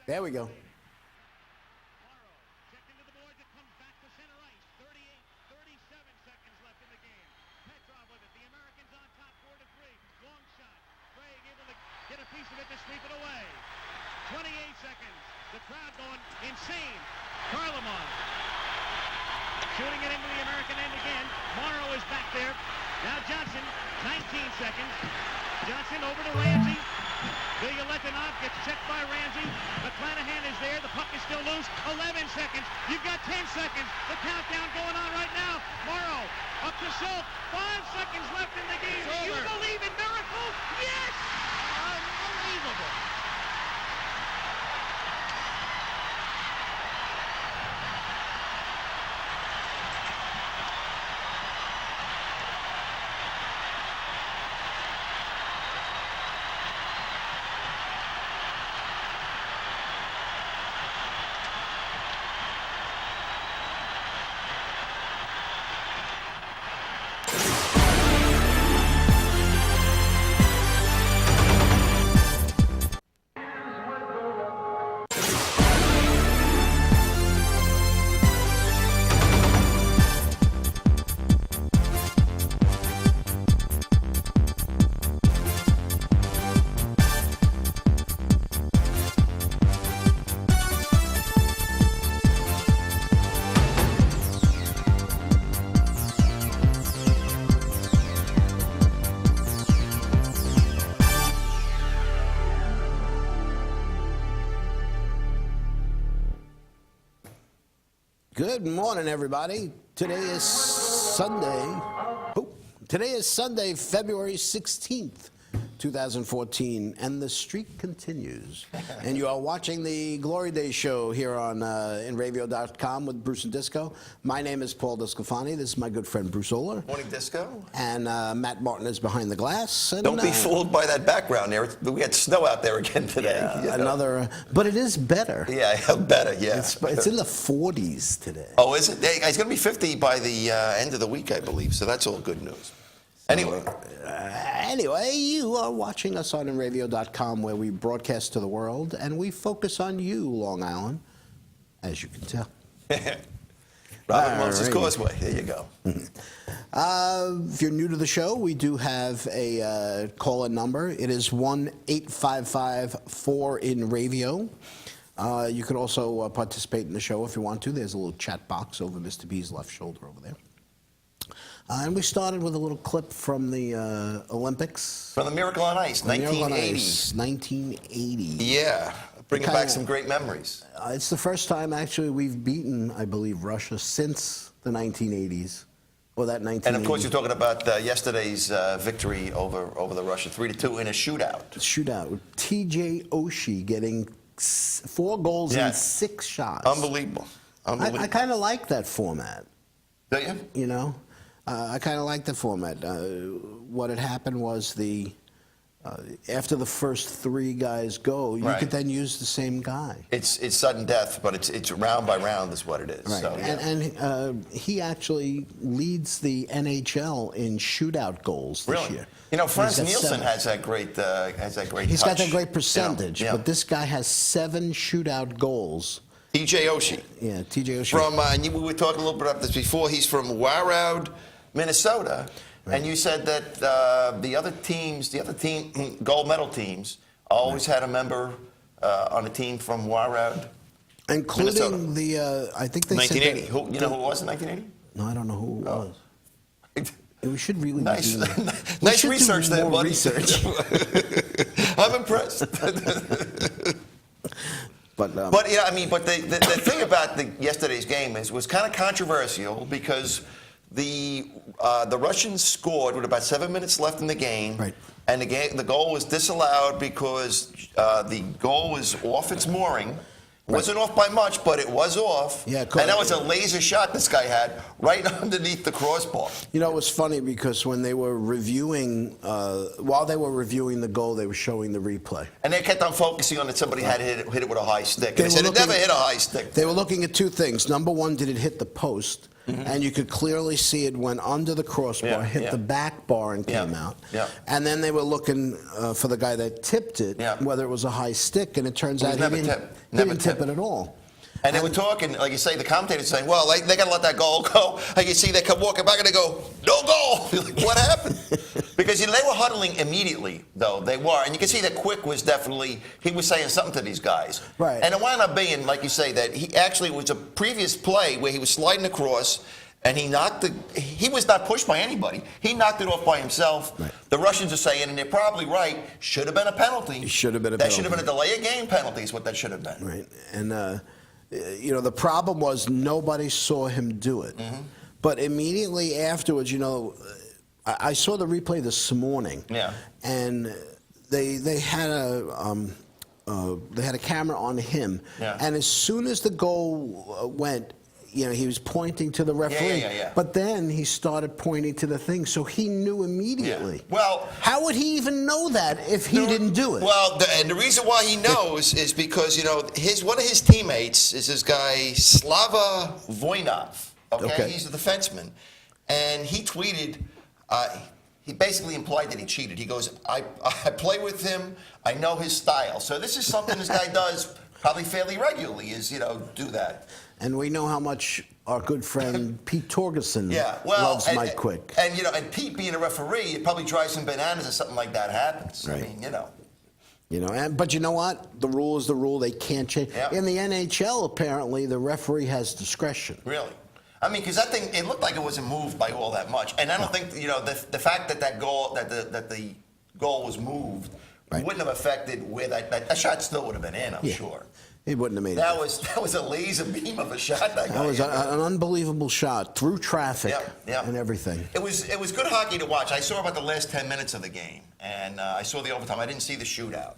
There we go. Check into the boards. It comes back to center ice. 37 seconds left in the game. Petrov with it. The Americans on top, 4-3. Long shot. Craig able to get a piece of it to sweep it away. 28 seconds. The crowd going insane. Carolyne Mas shooting it into the American end again. Morrow is back there. Now Johnson, 19 seconds. Johnson over to Ramsey. Letonov gets checked by Ramsey. McClanahan is there. The puck is still loose. 11 seconds. You've got 10 seconds. The countdown going on right now. Morrow up to Schultz. 5 seconds left in the game. Do you believe in miracles? Yes! Unbelievable. Good morning, everybody. Today is Sunday. Today is Sunday, February 16th, 2014, and the streak continues. And you are watching the Glory Day show here on InRavio.com with Bruce and Disco. My name is Paul Discofani. This is my good friend Bruce Oler. Morning, Disco. And Matt Martin is behind the glass. And, Don't be fooled by that background there. We had snow out there again today. Yeah, another, but it is better. Yeah, better, yeah. It's in the 40s today. Oh, is it? It's going to be 50 by the end of the week, I believe, so that's all good news. Anyway, you are watching us on InRavio.com, where we broadcast to the world, and we focus on you, Long Island, as you can tell. Robert Moses Causeway, there you go. If you're new to the show, we do have a call-in number. It is 1-855-4-IN-RAVIO. You can also participate in the show if you want to. There's a little chat box over Mr. B's left shoulder over there. And we started with a little clip from the Olympics. From the Miracle on Ice, 1980. 1980. Yeah, bringing back some great memories. It's the first time, actually, we've beaten, I believe, Russia since the 1980s. Or that 1980s. And, of course, you're talking about yesterday's victory over the Russia, 3-2 in a shootout. Shootout with T.J. Oshie getting 4 goals in 6 shots. Unbelievable. Unbelievable. I kind of like that format. Do you? You know? I kind of like the format. What had happened was after the first 3 guys go, you could then use the same guy. It's sudden death, but it's round by round is what it is. Right. So, yeah. And he actually leads the NHL in shootout goals this year. You know, Franz Nielsen has that great He's touch, got that great percentage, you know? but this guy has 7 shootout goals. T.J. Oshie. Yeah, T.J. Oshie. From, we were talking a little bit about this before, he's from Warroad, Minnesota, and you said that the other team, gold medal teams, always had a member on a team from Warroad, including Minnesota. I think they 1980. said You know who it was in 1980? No, I don't know who it was. We should really nice, do nice research there, buddy. Research. I'm impressed. But yeah, I mean, but the thing about yesterday's game was kind of controversial because the Russians scored with about 7 minutes left in the game, and the goal was disallowed because the goal was off its mooring. It wasn't off by much, but it was off. Yeah, and that was a laser shot this guy had right underneath the crossbar. You know, it was funny because when they were reviewing, while they were reviewing the goal, they were showing the replay. And they kept on focusing on that somebody had hit it with a high stick. And they said it never hit a high stick. They were looking at 2 things. Number 1, did it hit the post? and you could clearly see it went under the crossbar, hit the back bar, and came out. And then they were looking for the guy that tipped it, whether it was a high stick, and it turns out he didn't tip it at all. And they were talking, like you say, the commentators saying, well, they got to let that goal go. Like you see, they come walking back and they go, no goal. You're like, what happened? Because they were huddling immediately, though. They were. And you can see that Quick was definitely, he was saying something to these guys. Right. And it wound up being, like you say, that he actually was a previous play where he was sliding across and he was not pushed by anybody. He knocked it off by himself. Right. The Russians are saying, and they're probably right, should have been a penalty. It should have been a penalty. penalty. That should have been a delay of game penalty is what that should have been. Right. And, the problem was nobody saw him do it. But immediately afterwards, I saw the replay this morning. Yeah. And they had a camera on him. Yeah. And as soon as the goal went, he was pointing to the referee. But then he started pointing to the thing, so he knew immediately. Yeah. Well, how would he even know that if he didn't do it? Well, and the reason why he knows is because one of his teammates is this guy Slava Voinov. Okay, he's a defenseman, and he tweeted. He basically implied that he cheated. He goes, I play with him. I know his style. So this is something this guy does probably fairly regularly. Is do that. And we know how much our good friend Pete Torgerson loves Mike Quick. And Pete being a referee, it probably drives him bananas if something like that happens. Right. I mean, but you know what? The rule is the rule. They can't change. Yep. In the NHL, apparently, the referee has discretion. Really? I mean, because that thing, it looked like it wasn't moved by all that much. And I don't think, the fact that the goal was moved wouldn't have affected where that shot still would have been in, I'm sure. He wouldn't have made it. That was a laser beam of a shot. That was an unbelievable shot through traffic and everything. It was good hockey to watch. I saw about the last 10 minutes of the game, and I saw the overtime. I didn't see the shootout.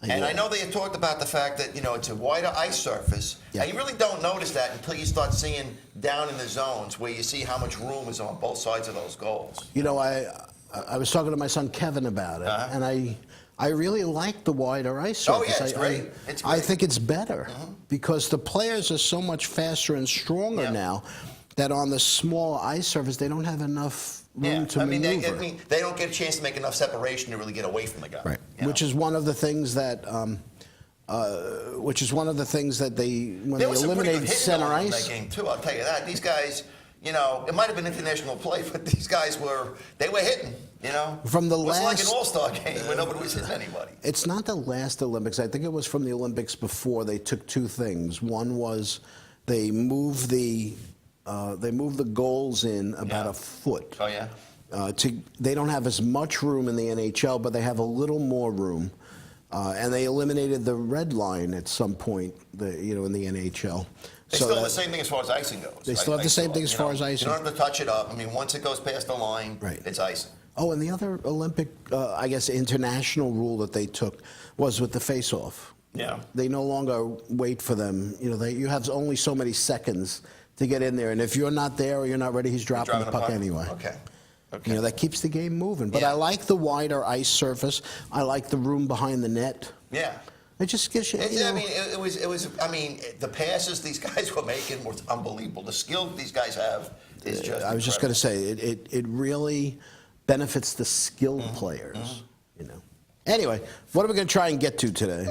And I know they had talked about the fact that it's a wider ice surface, and you really don't notice that until you start seeing down in the zones where you see how much room is on both sides of those goals. I was talking to my son Kevin about it, and I really like the wider ice surface. Oh, yeah, it's great. It's great. I think it's better because the players are so much faster and stronger now that on the small ice surface, they don't have enough room to maneuver. They don't get a chance to make enough separation to really get away from the guy. Right. Which is one of the things that they when they eliminated center ice. That game too, I'll tell you that. These guys, it might have been international play, but these guys were hitting. From the last, like an all-star game where nobody was hitting anybody. It's not the last Olympics. I think it was from the Olympics before. They took two things. One was they moved the goals in about a foot. Oh yeah. They don't have as much room in the NHL, but they have a little more room. And they eliminated the red line at some point, in the NHL. They still have the same thing as far as icing goes. They still have the same thing as far as icing. You don't have to touch it up. I mean, once it goes past the line, it's icing. Oh, and the other Olympic, international rule that they took was with the face-off. Yeah. They no longer wait for them. You have only so many seconds to get in there, and if you're not there or you're not ready, he's dropping the puck anyway. Okay. That keeps the game moving. But I like the wider ice surface. I like the room behind the net. Yeah. It just gives you. It was. The passes these guys were making was unbelievable. The skill these guys have is just. I was just going to say it really benefits the skilled players. Anyway, what are we going to try and get to today?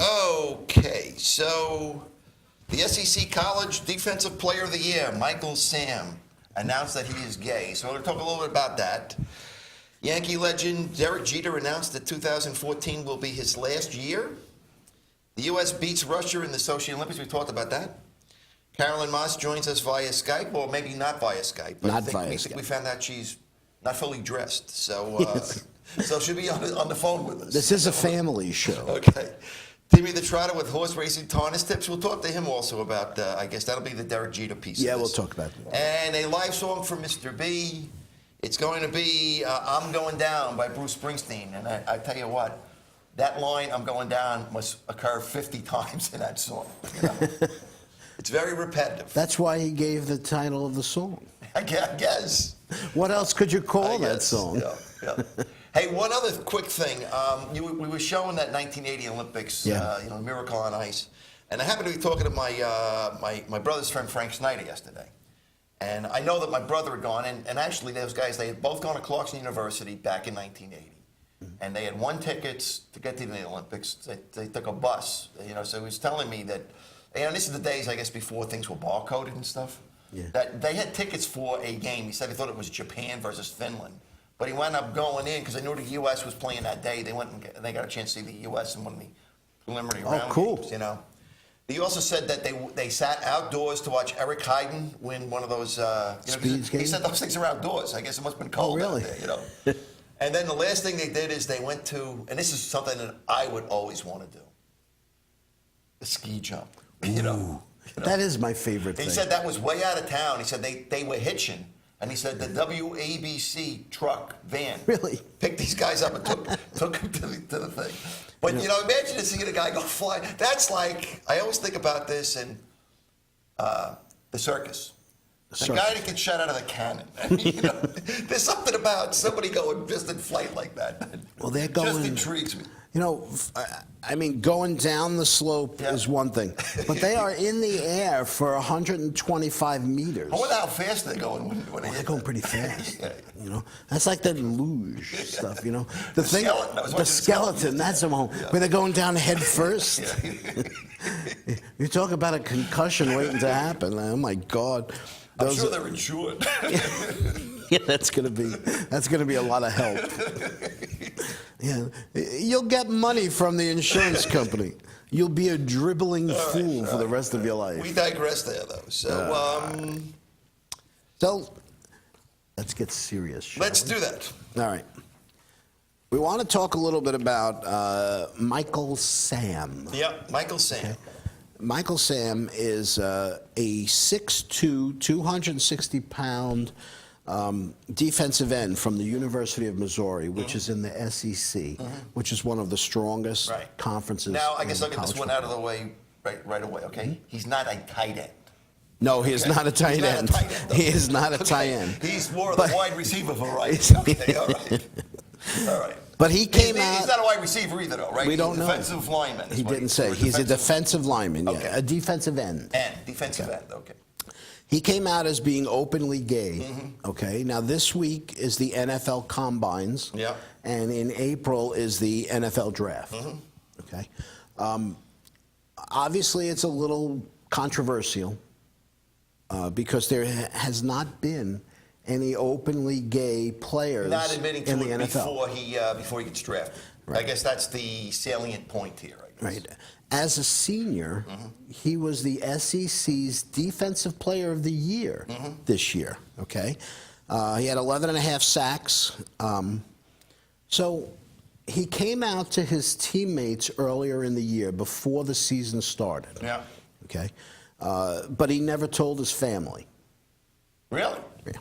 Okay, so the SEC College Defensive Player of the Year, Michael Sam, announced that he is gay. So we're going to talk a little bit about that. Yankee legend Derek Jeter announced that 2014 will be his last year. The U.S. beats Russia in the Sochi Olympics. We talked about that. Carolyne Mas joins us via Skype, or maybe not via Skype. But not I via think Skype. We found out she's not fully dressed, so so she'll be on the phone with us. This is a family show. Okay. Timmy the Trotter with horse racing harness tips. We'll talk to him also about, I guess that'll be the Derek Jeter piece. Yeah, we'll talk about that. And a live song from Mr. B. It's going to be I'm Going Down by Bruce Springsteen. And I tell you what, that line, I'm going down, must occur 50 times in that song. It's very repetitive. That's why he gave the title of the song. I guess. What else could you call that song? Yeah. Hey, one other quick thing. We were showing that 1980 Olympics, Miracle on Ice. And I happened to be talking to my brother's friend Frank Snyder yesterday. And I know that my brother had gone, and actually those guys, they had both gone to Clarkson University back in 1980. And they had won tickets to get to the Olympics. They took a bus, so he was telling me that, this is the days, I guess, before things were barcoded and stuff, that they had tickets for a game. He said he thought it was Japan versus Finland. But he wound up going in because they knew the U.S. was playing that day. They went and they got a chance to see the U.S. in one of the preliminary round games, He also said that they sat outdoors to watch Eric Heiden win one of those. Speeds he games? said those things are outdoors. I guess it must have been cold out there, And then the last thing they did is they went to, and this is something that I would always want to do, the ski jump. That is my favorite thing. He said that was way out of town. He said they were hitching. And he said the WABC truck van picked these guys up and took them to the thing. But, imagine seeing a guy go fly. That's like, I always think about this in the circus. The guy that gets shot out of the cannon. There's something about somebody going just in flight like that. Well, they're going. Just intrigues me. Going down the slope is one thing, but they are in the air for 125 meters. I wonder how fast they're going when they're going pretty fast. That's like that luge stuff. The skeleton. That's the one where they're going down head first. You talk about a concussion waiting to happen. Oh my God. I'm sure they're insured. Yeah, that's gonna be a lot of help. Yeah, you'll get money from the insurance company. You'll be a dribbling fool for the rest of your life. We digress there, though. So let's get serious. Let's do that. All right. We want to talk a little bit about Michael Sam. Yep, Michael Sam. Okay. Michael Sam is a 6'2", 260-pound defensive end from the University of Missouri, which is in the SEC, which is one of the strongest conferences. Now, I guess I'll get this one out of the way right away, okay? He's not a tight end. No, he is not a tight end. He is not a tight end. He's more of the wide receiver variety. Okay, all right. All right. But he came out. He's not a wide receiver either, though, right? We don't know. Defensive lineman. He didn't say. He's a defensive lineman, a defensive end. Defensive end, okay. He came out as being openly gay, okay? Now, this week is the NFL Combines, and in April is the NFL Draft, okay? Obviously, it's a little controversial because there has not been any openly gay players not admitting to in the it NFL. before he gets drafted. Right. I guess that's the salient point here, I guess. Right. As a senior, he was the SEC's Defensive Player of the Year this year, okay? He had 11 and a half sacks. So he came out to his teammates earlier in the year before the season started. Yeah. Okay? But he never told his family. Really? Yeah.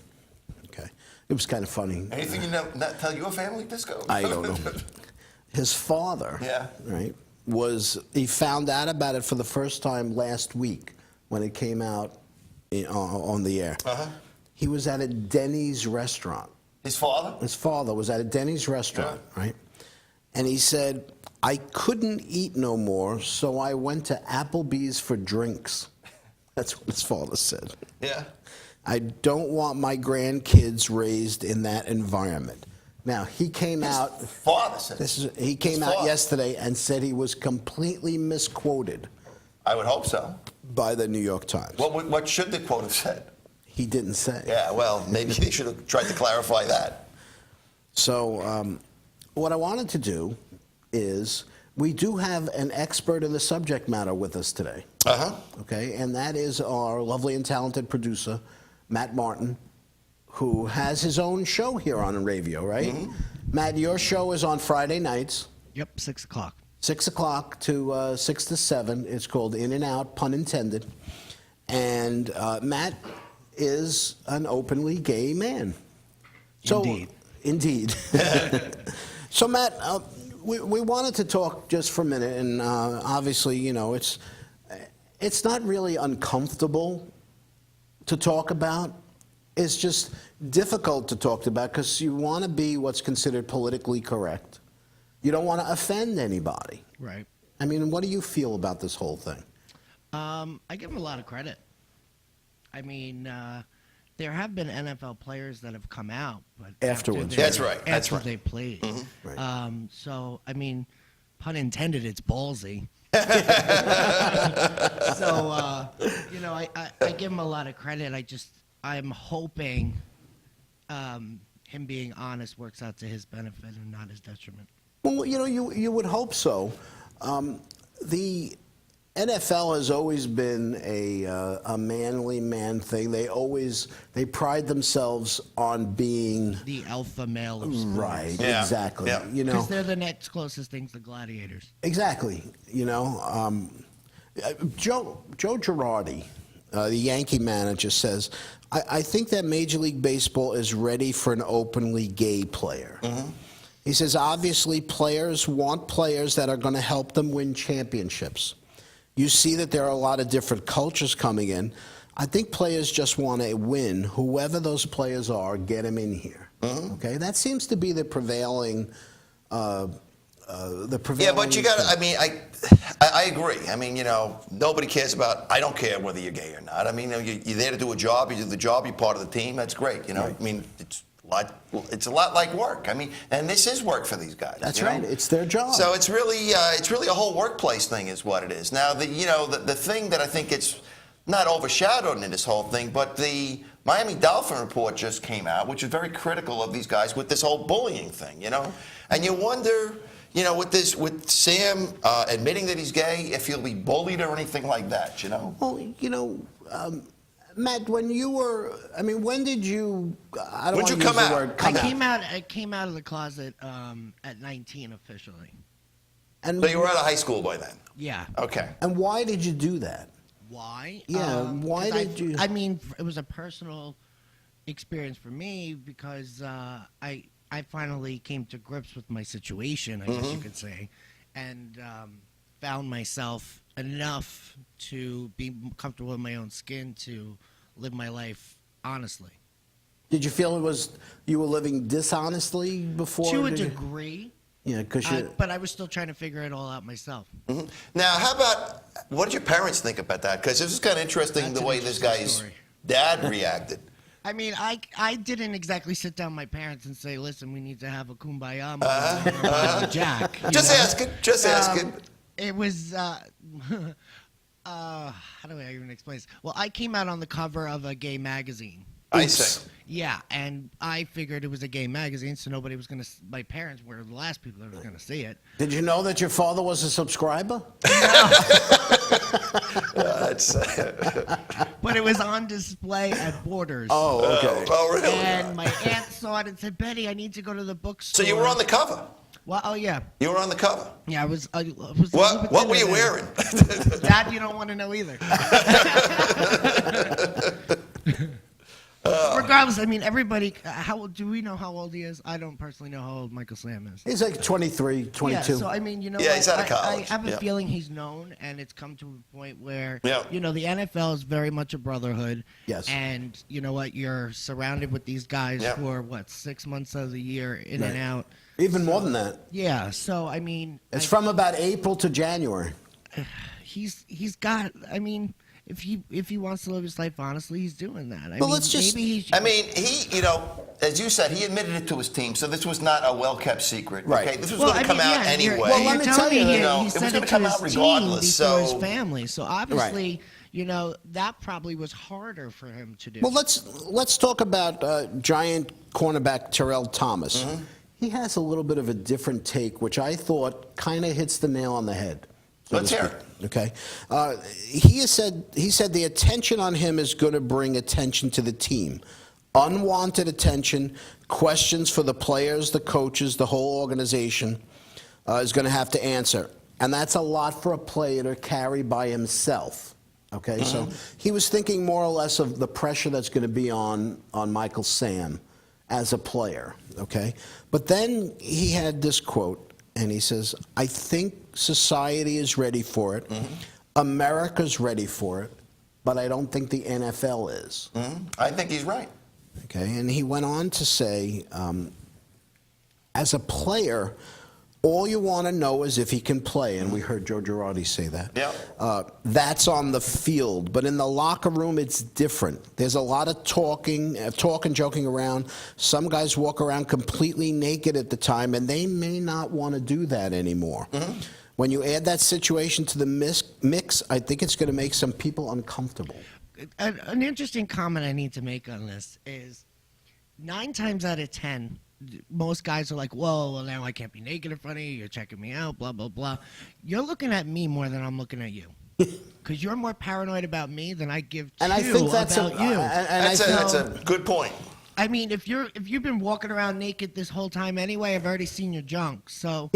Okay. It was kind of funny. Anything you not tell your family, Disco? I don't know. His father, right, he found out about it for the first time last week when it came out on the air. He was at a Denny's restaurant. His father? His father was at a Denny's restaurant, right? And he said, I couldn't eat no more, so I went to Applebee's for drinks. That's what his father said. Yeah. I don't want my grandkids raised in that environment. Now, he came out. Father said he came out yesterday and said he was completely misquoted. I would hope so. By the New York Times. What should the quote have said? He didn't say. Yeah, well, maybe they should have tried to clarify that. So, what I wanted to do is we do have an expert in the subject matter with us today. Okay, and that is our lovely and talented producer, Matt Martin, who has his own show here on radio, right? Matt, your show is on Friday nights. Yep, 6 o'clock. 6 o'clock to 6 to 7. It's called In and Out, pun intended. And Matt is an openly gay man. So, Indeed. So, Matt, we wanted to talk just for a minute, and obviously, it's not really uncomfortable to talk about. It's just difficult to talk about because you want to be what's considered politically correct. You don't want to offend anybody. Right. I mean, what do you feel about this whole thing? I give him a lot of credit. I mean, there have been NFL players that have come out, but Afterwards. That's right. That's After right. they played. Right. So I mean, pun intended, it's ballsy. So you know, I give him a lot of credit. I'm hoping him being honest works out to his benefit and not his detriment. Well, you know, you would hope so. The NFL has always been a manly man thing. They pride themselves on being The alpha male of sports. right. Yeah. Exactly. Yeah. You know, Because they're the next closest things to gladiators. exactly. You know, Joe Girardi, the Yankee manager, says, I think that Major League Baseball is ready for an openly gay player. He says, obviously, players want players that are going to help them win championships. You see that there are a lot of different cultures coming in. I think players just want to win. Whoever those players are, get them in here. Okay, that seems to be the prevailing. Yeah, but you got to, I mean, I agree. I mean, you know, nobody cares about, I don't care whether you're gay or not. I mean, you're there to do a job, you do the job, you're part of the team, that's great, you know. Right. I mean, it's a lot like work. I mean, and this is work for these guys. That's you know? right. It's their job. So it's really a whole workplace thing is what it is. Now, the thing that I think it's not overshadowed in this whole thing, but the Miami Dolphin report just came out, which is very critical of these guys with this whole bullying thing, you know. And you wonder, you know, with Sam admitting that he's gay, if he'll be bullied or anything like that, you know. Well, you know, Matt, when you were, I mean, when did you? I don't When'd want you to come use the out? word I came out of the closet at 19 officially. And So you were out of high school by then. Yeah. Okay. And why did you do that? Why? Yeah, why 'cause did you- I mean, it was a personal experience for me because I finally came to grips with my situation, I guess you could say, and found myself enough to be comfortable in my own skin to live my life honestly. Did you feel it was you were living dishonestly before? To a did you- degree, Yeah, because you. but I was still trying to figure it all out myself. Now, how about, what did your parents think about that? Because this is kind of interesting That's the an way this interesting guy's story. dad reacted. I mean, I didn't exactly sit down with my parents and say, listen, we need to have a kumbaya moment with Jack. you Just know? asking. Just asking. It was, how do I even explain this? Well, I came out on the cover of a gay magazine. I see. Yeah, and I figured it was a gay magazine, so nobody was going to, my parents were the last people that were going to see it. Did you know that your father was a subscriber? But it was on display at Borders. Oh, okay. Oh, really? And my aunt saw it and said, Betty, I need to go to the So bookstore. you were on the cover. Well, oh, yeah. You were on the cover. Yeah, I was What were you wearing? That you don't want to know either. Regardless, I mean, everybody, do we know how old he is? I don't personally know how old Michael Sam is. He's like 23, 22. Yeah, so I mean, you know, Yeah, he's out of I college. have a Yeah. feeling he's known, and it's come to a point where, Yeah. you know, the NFL is very much a brotherhood. Yes. And you know what? You're surrounded with these guys Yeah. for, 6 months of the year, in and Right. out. Even more than that. Yeah, so, I mean. It's from about April to January. He's got, I mean, if he wants to live his life honestly, he's doing that. I Well, mean, let's just- maybe he I mean, he, you know, as you said, he admitted it to his team, so this was not a well-kept secret. Right. Okay, this was going to come out anyway. Well, let me tell you, he, you know, he it said was it gonna to come his out team regardless, before so- his family. So obviously, you know, that probably was harder for him to do. Well, let's talk about giant cornerback Terrell Thomas. He has a little bit of a different take, which I thought kind of hits the nail on the head. so Let's to hear speak. it. Okay, he said the attention on him is going to bring attention to the team, unwanted attention, questions for the players, the coaches, the whole organization is going to have to answer, and that's a lot for a player to carry by himself. Okay, so he was thinking more or less of the pressure that's going to be on Michael Sam as a player. Okay, but then he had this quote, and he says, "I think society is ready for it. America's ready for it, but I don't think the NFL is." I think he's right. Okay, and he went on to say, as a player, All you want to know is if he can play, and we heard Joe Girardi say that. Yeah. That's on the field, but in the locker room, it's different. There's a lot of talking, joking around. Some guys walk around completely naked at the time, and they may not want to do that anymore. Mm-hmm. When you add that situation to the mix, I think it's going to make some people uncomfortable. An interesting comment I need to make on this is 9 times out of 10, most guys are like, whoa, well, now I can't be naked in front of you. You're checking me out, blah, blah, blah. You're looking at me more than I'm looking at you. Because you're more paranoid about me than I give and I think that's about you. That's a good point. I mean, if you've been walking around naked this whole time anyway, I've already seen your junk. So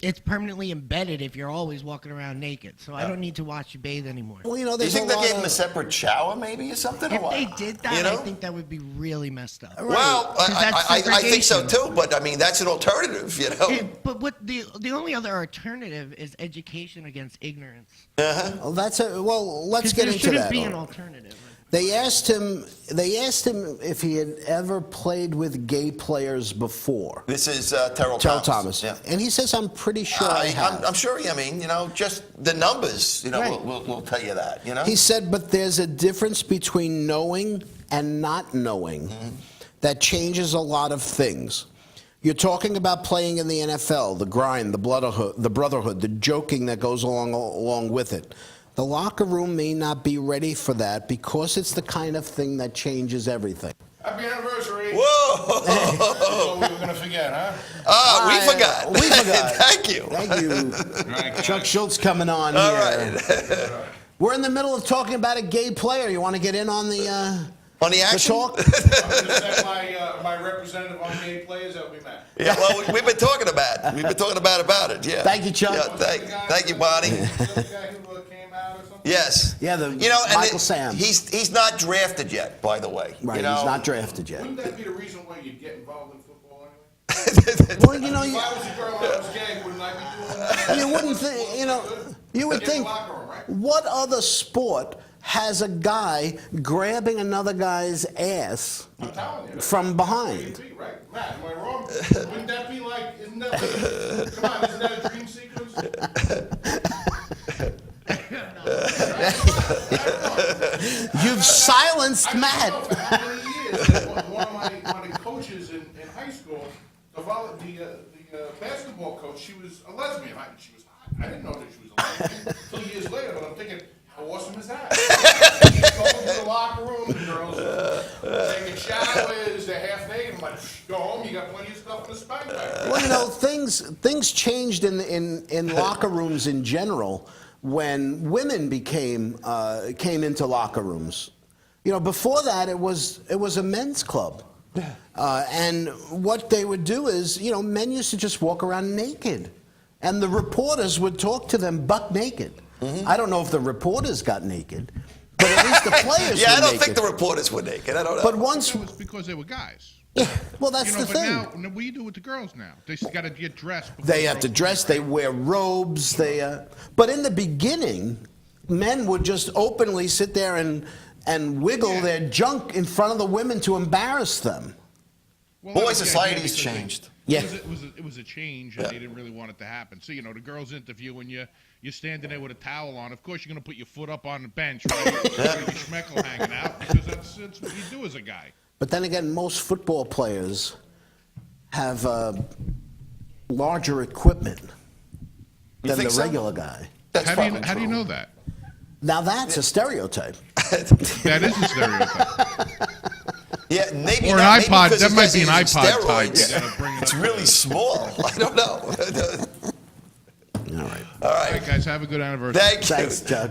it's permanently embedded if you're always walking around naked. So I don't need to watch you bathe anymore. Well, you know, Do you there's think a they lot gave him of- a separate shower, maybe, or something? If or what? they did that, You know? I think that would be really messed up. Well, 'Cause that's I think so segregation. too, but I mean, that's an alternative, you know? But what the only other alternative is education against ignorance. Well, let's 'Cause get there into shouldn't that. be an alternative. They asked him if he had ever played with gay players before. This is Terrell Thomas. Yeah. And he says, I'm pretty sure I have. I'm sure, I mean, you know, just the numbers, you know, Right. will tell you that, you know? He said, but there's a difference between knowing and not knowing that changes a lot of things. You're talking about playing in the NFL, the grind, the brotherhood, the joking that goes along with it. The locker room may not be ready for that because it's the kind of thing that changes everything. Happy anniversary. Whoa! Oh, we were going to forget, huh? We forgot. We forgot. Thank you. Thank you. Chuck Schultz coming on All here. right. We're in the middle of talking about a gay player. You want to get in on the On the action? talk? I'm going to send my representative on gay players that we met. Yeah, well, we've been talking about it. We've been talking about it, yeah. Thank you, Chuck. Yeah, thank you, Bonnie. The other guy who came out or something? Yes. Yeah, the you know, and Michael Sam. He's not drafted yet, by the way. Right, you know? he's not drafted yet. Wouldn't that be the reason why you get involved in football anyway? Well, you know, If I was a girl and I was gay, wouldn't I be doing that? you wouldn't think, you know, you would Get in think, the locker room, right? what other sport has a guy grabbing another guy's ass I'm telling you. from behind? That's what you'd be, right? Matt, am I wrong? Wouldn't that be like, isn't that, come on, isn't that a dream sequence? You've silenced Matt. For how many years, that one of my coaches in high school, the basketball coach, she was a lesbian. She was hot. I didn't know that she was a lesbian until years later, but I'm thinking, how awesome is that? Go into the locker room, the girls taking showers, they're half naked. I'm like, go home, you got plenty of stuff in the spank bag. Well, you know, things changed in locker rooms in general when women came into locker rooms. You know, before that it was a men's club, and what they would do is, you know, men used to just walk around naked, and the reporters would talk to them buck naked. I don't know if the reporters got naked, but at least the players. Yeah, were I don't naked. think the reporters were naked. I don't know. But once, That was because they were guys. well, that's You know, the but thing. now, what do you do with the girls now? They got to get dressed. before They have to girls dress. come They in, wear robes. But in the beginning, men would just openly sit there and wiggle their junk in front of the women to embarrass them. Well, Boy, that was the idea society's because changed. Yeah. It was a change, and they didn't really want it to happen. So, you know, the girls interviewing you, you're standing there with a towel on. Of course, you're going to put your foot up on the bench, right? With your schmeckle hanging out, because that's what you do as a guy. But then again, most football players have larger equipment than think the so? regular guy. That's How probably do you true. know that? Now that's a stereotype. That is a stereotype. Yeah, maybe Or an not. Maybe iPod. because That this might guy's be an using iPod type. steroids. You gotta bring it It's up. really small. I don't know. All right. All All right. right, guys, have a good anniversary. Thank you. Thanks, Chuck.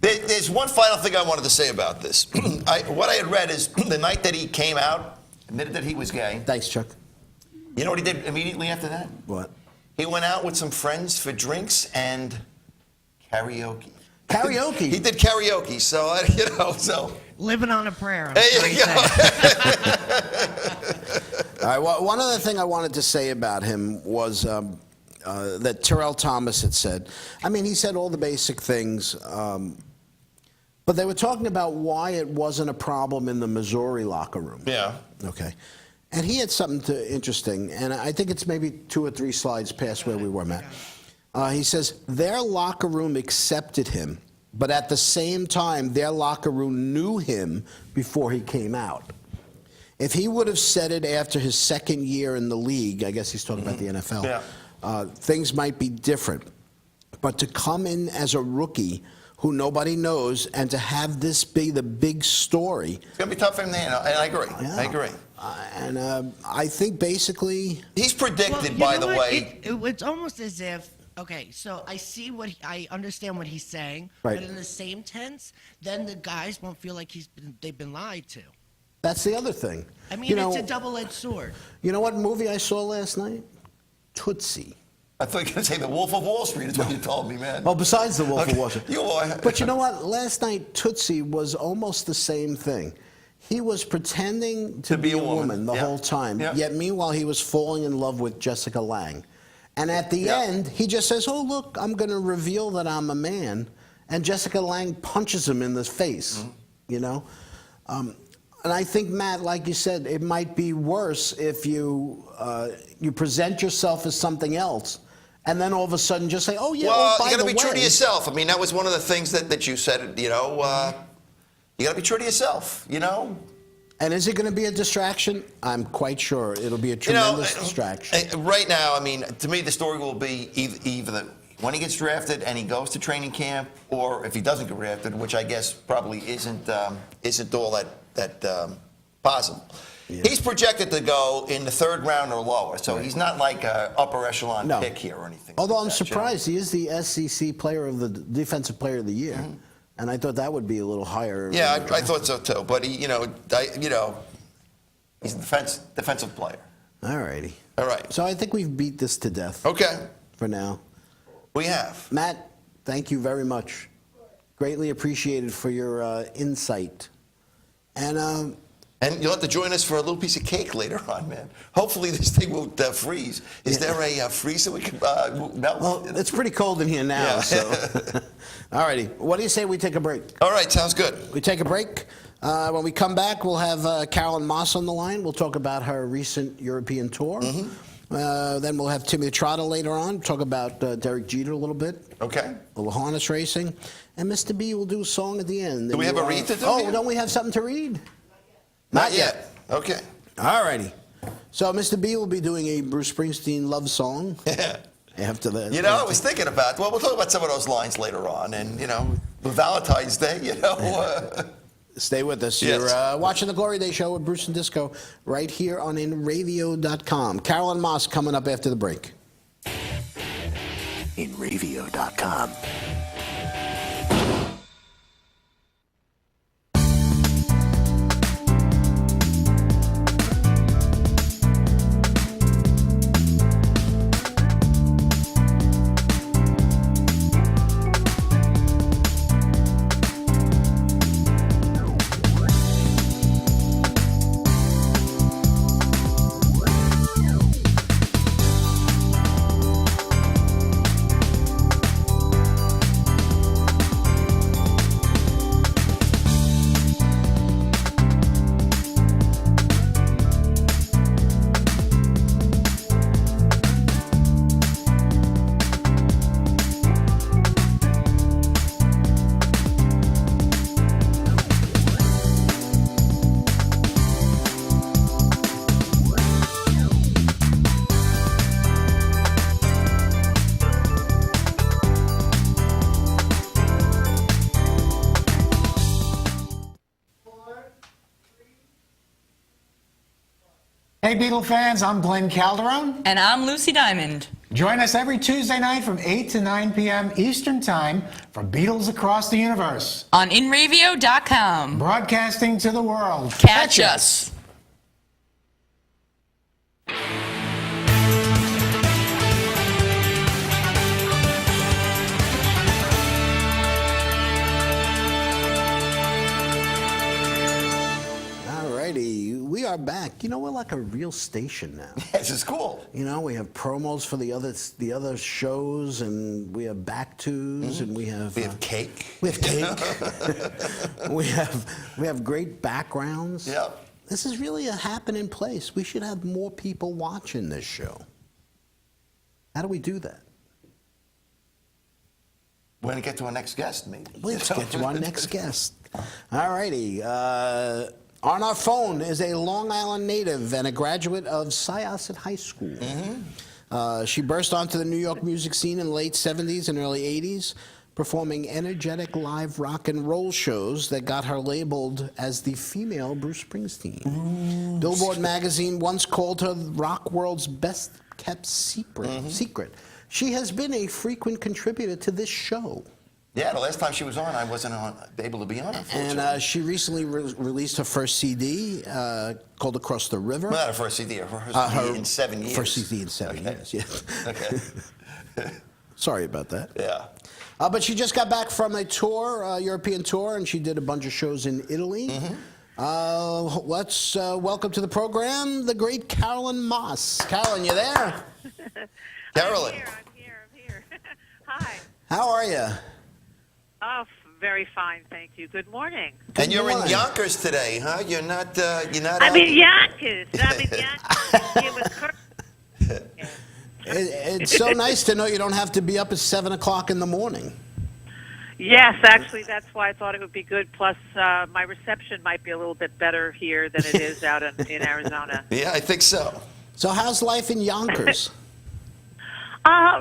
There's one final thing I wanted to say about this. What I had read is the night that he came out, admitted that he was gay. Thanks, Chuck. You know what he did immediately after that? What? He went out with some friends for drinks and karaoke. Karaoke. He did karaoke, so you know, so. Living on a prayer. I'm There trying you to go. say. All right. Well, one other thing I wanted to say about him was that Terrell Thomas had said. I mean, he said all the basic things, but they were talking about why it wasn't a problem in the Missouri locker room. Yeah. Okay. And he had something interesting, and I think it's maybe 2 or 3 slides past where we were, Matt. He says, their locker room accepted him, but at the same time, their locker room knew him before he came out. If he would have said it after his second year in the league, I guess he's talking about the NFL, things might be different. But to come in as a rookie who nobody knows and to have this be the big story. It's going to be tough for him to handle, and I agree. Yeah. I agree. And I think basically... He's predicted, Well, by you the know what? way. It's almost as if, okay, so I understand what he's saying, Right. but in the same tense, then the guys won't feel like they've been lied to. That's the other thing. I mean, You know, it's a double-edged sword. You know what movie I saw last night? Tootsie. I thought you were going to say The Wolf of Wall Street is what you told me, man. Oh, besides The Wolf Okay. of Wall Street. But you know what? Last night, Tootsie was almost the same thing. He was pretending to be a woman the whole time. Yeah. Yet meanwhile, he was falling in love with Jessica Lange. And at the end, he just says, oh, look, I'm going to reveal that I'm a man. And Jessica Lange punches him in the face, you know? And I think, Matt, like you said, it might be worse if you present yourself as something else, and then all of a sudden just say, "Oh yeah, Well, by you got to the be true to way." yourself. I mean, that was one of the things that you said. You know, you got to be true to yourself. You know. And is it going to be a distraction? I'm quite sure it'll be a tremendous distraction. Right now, I mean, to me, the story will be either that when he gets drafted and he goes to training camp, or if he doesn't get drafted, which I guess probably isn't all that possible. Yeah. He's projected to go in the 3rd round or lower, so he's not like an upper echelon pick here or anything. Although like I'm that, surprised, he is the SEC Defensive Player of the Year, and I thought that would be a little higher. Yeah, I thought so too. But he, he's a defensive player. All righty. All right. So I think we've beat this to death. Okay. For now. We have. Matt, thank you very much. Greatly appreciated for your insight. And you'll have to join us for a little piece of cake later on, man. Hopefully this thing won't freeze. Is there a freezer we can melt? Well, it's pretty cold in here now, Yeah. so. All righty. What do you say we take a break? All right, sounds good. We take a break. When we come back, we'll have Carolyne Mas on the line. We'll talk about her recent European tour. Then we'll have Timmy Trotta later on, talk about Derek Jeter a little bit. Okay. A little harness racing. And Mr. B will do a song at the end. Do we have a read to do? Oh, don't we have something to read? Not yet. Okay. All righty. So Mr. B will be doing a Bruce Springsteen love song. After that. You know, I was thinking about, well, we'll talk about some of those lines later on. And, with Valentine's Day, Stay with us. Yes. You're watching the Glory Day Show with Bruce and Disco right here on InRadio.com. Carolyne Mas coming up after the break. InRadio.com. Hey Beatle fans, I'm Glenn Calderon. And I'm Lucy Diamond. Join us every Tuesday night from 8 to 9 p.m. Eastern Time for Beatles Across the Universe. On InRadio.com. Broadcasting to the world. Catch us. We are back. You know, we're like a real station now. This is cool. You know, we have promos for the other shows, and we have back twos, and we have cake. We have cake. we have great backgrounds. Yeah. This is really a happening place. We should have more people watching this show. How do we do that? We're going to get to our next guest, maybe. Let's get to our next guest. All righty. On our phone is a Long Island native and a graduate of Syosset High School. She burst onto the New York music scene in the late 70s and early 80s, performing energetic live rock and roll shows that got her labeled as the female Bruce Springsteen. Billboard magazine once called her rock world's best kept secret. She has been a frequent contributor to this show. Yeah, the last time she was on, I wasn't able to be on, unfortunately. And she recently released her first CD called Across the River. Not her first CD, her first CD in 7 years. First CD in 7 years, yeah. Okay. Sorry about that. Yeah. But she just got back from a tour, European tour, and she did a bunch of shows in Italy. Let's welcome to the program the great Carolyne Mas. Carolyne, you there? Carolyne. I'm here. Hi. How are you? Oh, very fine, thank you. Good morning. And you're in morning. Yonkers today, huh? You're not. I'm in Yonkers. It was It's so nice to know you don't have to be up at 7 o'clock in the morning. Yes, actually, that's why I thought it would be good. Plus, my reception might be a little bit better here than it is out in Arizona. Yeah, I think so. So how's life in Yonkers?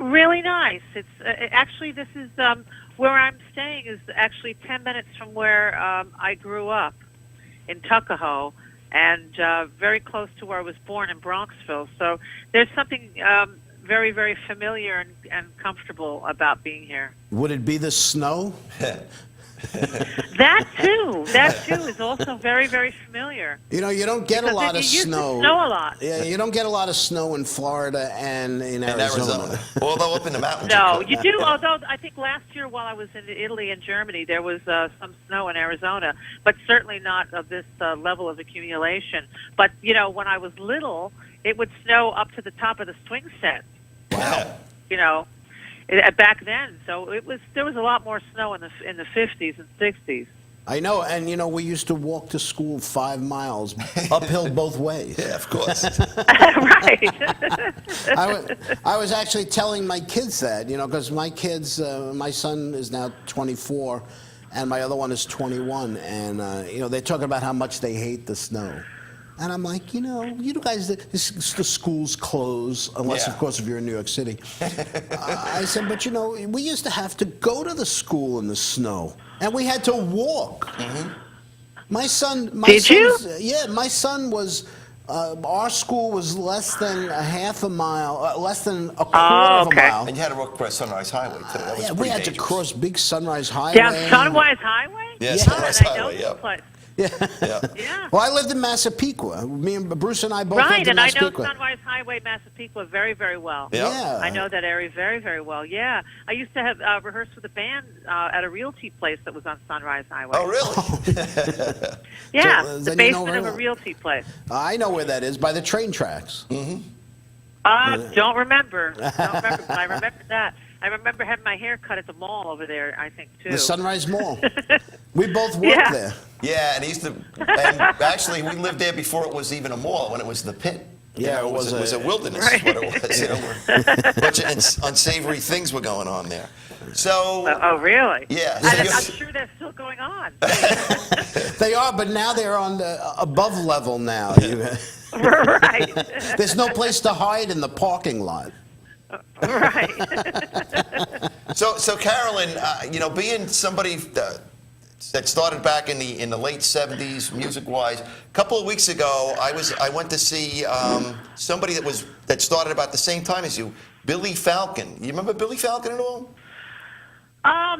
Really nice. It's actually, this is where I'm staying is actually 10 minutes from where I grew up in Tuckahoe, and very close to where I was born in Bronxville. So there's something very, very familiar and comfortable about being here. Would it be the snow? That too is also very, very familiar. You know, you don't get a lot of It used to snow. snow a lot. Yeah, you don't get a lot of snow in Florida and in Arizona. Although up in the mountains. No, you do. Although I think last year while I was in Italy and Germany, there was some snow in Arizona, but certainly not of this level of accumulation. But you know, when I was little, it would snow up to the top of the swing set. Wow. You know, back then. So there was a lot more snow in the 50s and 60s. I know, and you know, we used to walk to school 5 miles uphill both ways. Yeah, of course. Right. I was actually telling my kids that, you know, because my kids, my son is now 24, and my other one is 21, and you know, they're talking about how much they hate the snow. And I'm like, you know, you guys, the schools close, unless, of course, if you're in New York City. I said, but, you know, we used to have to go to the school in the snow, and we had to walk. My son... Did you? Yeah, my son was... our school was less than a half a mile, less than a quarter of a mile. And you had to walk across Sunrise Highway, too. That was Yeah, pretty we had to dangerous. cross big Sunrise Highway. Down Sunrise Highway? Yeah, Oh, Sunrise and I know Highway, this yeah. place. Yeah. Yeah. Well, I lived in Massapequa. Me and Bruce and I both Right, lived in and I know Massapequa. Sunrise Highway, Massapequa, very, very well. Yeah. I know that area very, very well. Yeah, I used to have rehearsed with a band at a realty place that was on Sunrise Highway. Oh, really? Yeah, So, the then you know basement of very a well. realty place. I know where that is, by the train tracks. Don't remember, but I remember that. I remember having my hair cut at the mall over there, I think, too. The Sunrise Mall. We both worked Yeah. there. Yeah, and and actually, we lived there before it was even a mall, when it was the Pit. Yeah, You know, it was a wilderness, is what it was. You know, a bunch of unsavory things were going on there. So, Oh, really? Yeah. I'm sure they're still going on. They are, but now they're on the above level now. Right. There's no place to hide in the parking lot. Right. So Carolyne, you know, being somebody that started back in the late '70s, music-wise, a couple of weeks ago, I went to see somebody that started about the same time as you, Billy Falcon. You remember Billy Falcon at all?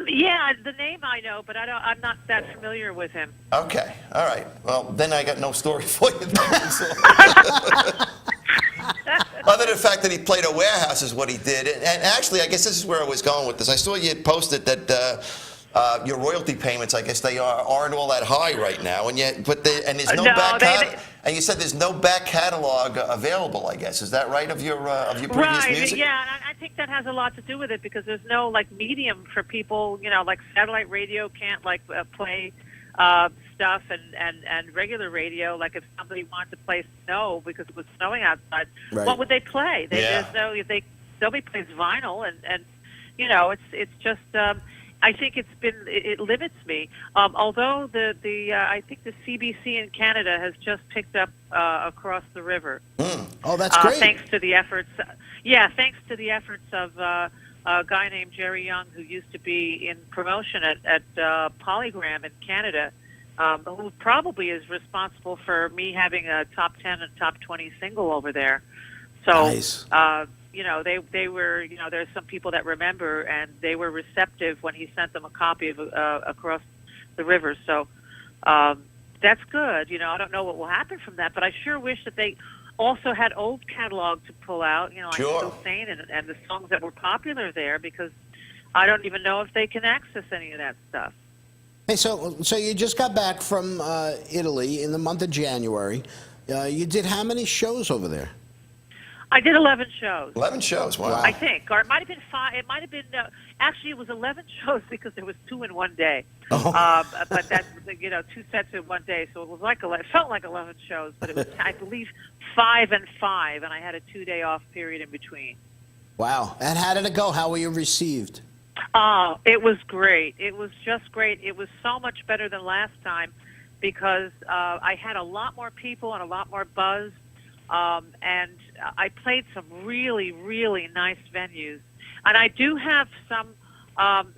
Yeah, the name I know, but I'm not that familiar with him. Okay, all right. Well, then I got no story for you. Other than the fact that he played a warehouse is what he did. And actually, I guess this is where I was going with this. I saw you had posted that your royalty payments, I guess they aren't all that high right now, and there's no back and you said there's no back catalog available. I guess is that right of your previous music? Yeah, and I think that has a lot to do with it because there's no like medium for people. You know, like satellite radio can't like play stuff and regular radio. Like if somebody wanted to play Snow because it was snowing outside, Right. what would they play? Yeah. There's no, nobody plays vinyl, and it's just. I think it limits me. Although I think the CBC in Canada has just picked up across the river. Oh, that's great. Thanks to the efforts. Thanks to the efforts of a guy named Jerry Young, who used to be in promotion at Polygram in Canada, who probably is responsible for me having a top 10 and top 20 single over there. So, Nice. They were, there's some people that remember, and they were receptive when he sent them a copy of Across the River. So that's good. I don't know what will happen from that, but I sure wish that they also had old catalog to pull out, like Sure. Still Sane and the songs that were popular there, because I don't even know if they can access any of that stuff. Hey, so you just got back from Italy in the month of January. You did how many shows over there? I did 11 shows. 11 shows. Wow. I think, or it might have been 5. It might have been actually it was 11 shows because there was 2 in one day. Oh. But that's 2 sets in one day, so it was it felt like 11 shows, but it was I believe 5 and 5, and I had a 2-day off period in between. Wow. And how did it go? How were you received? Oh, it was great. It was just great. It was so much better than last time because I had a lot more people and a lot more buzz. And I played some really, really nice venues. And I do have some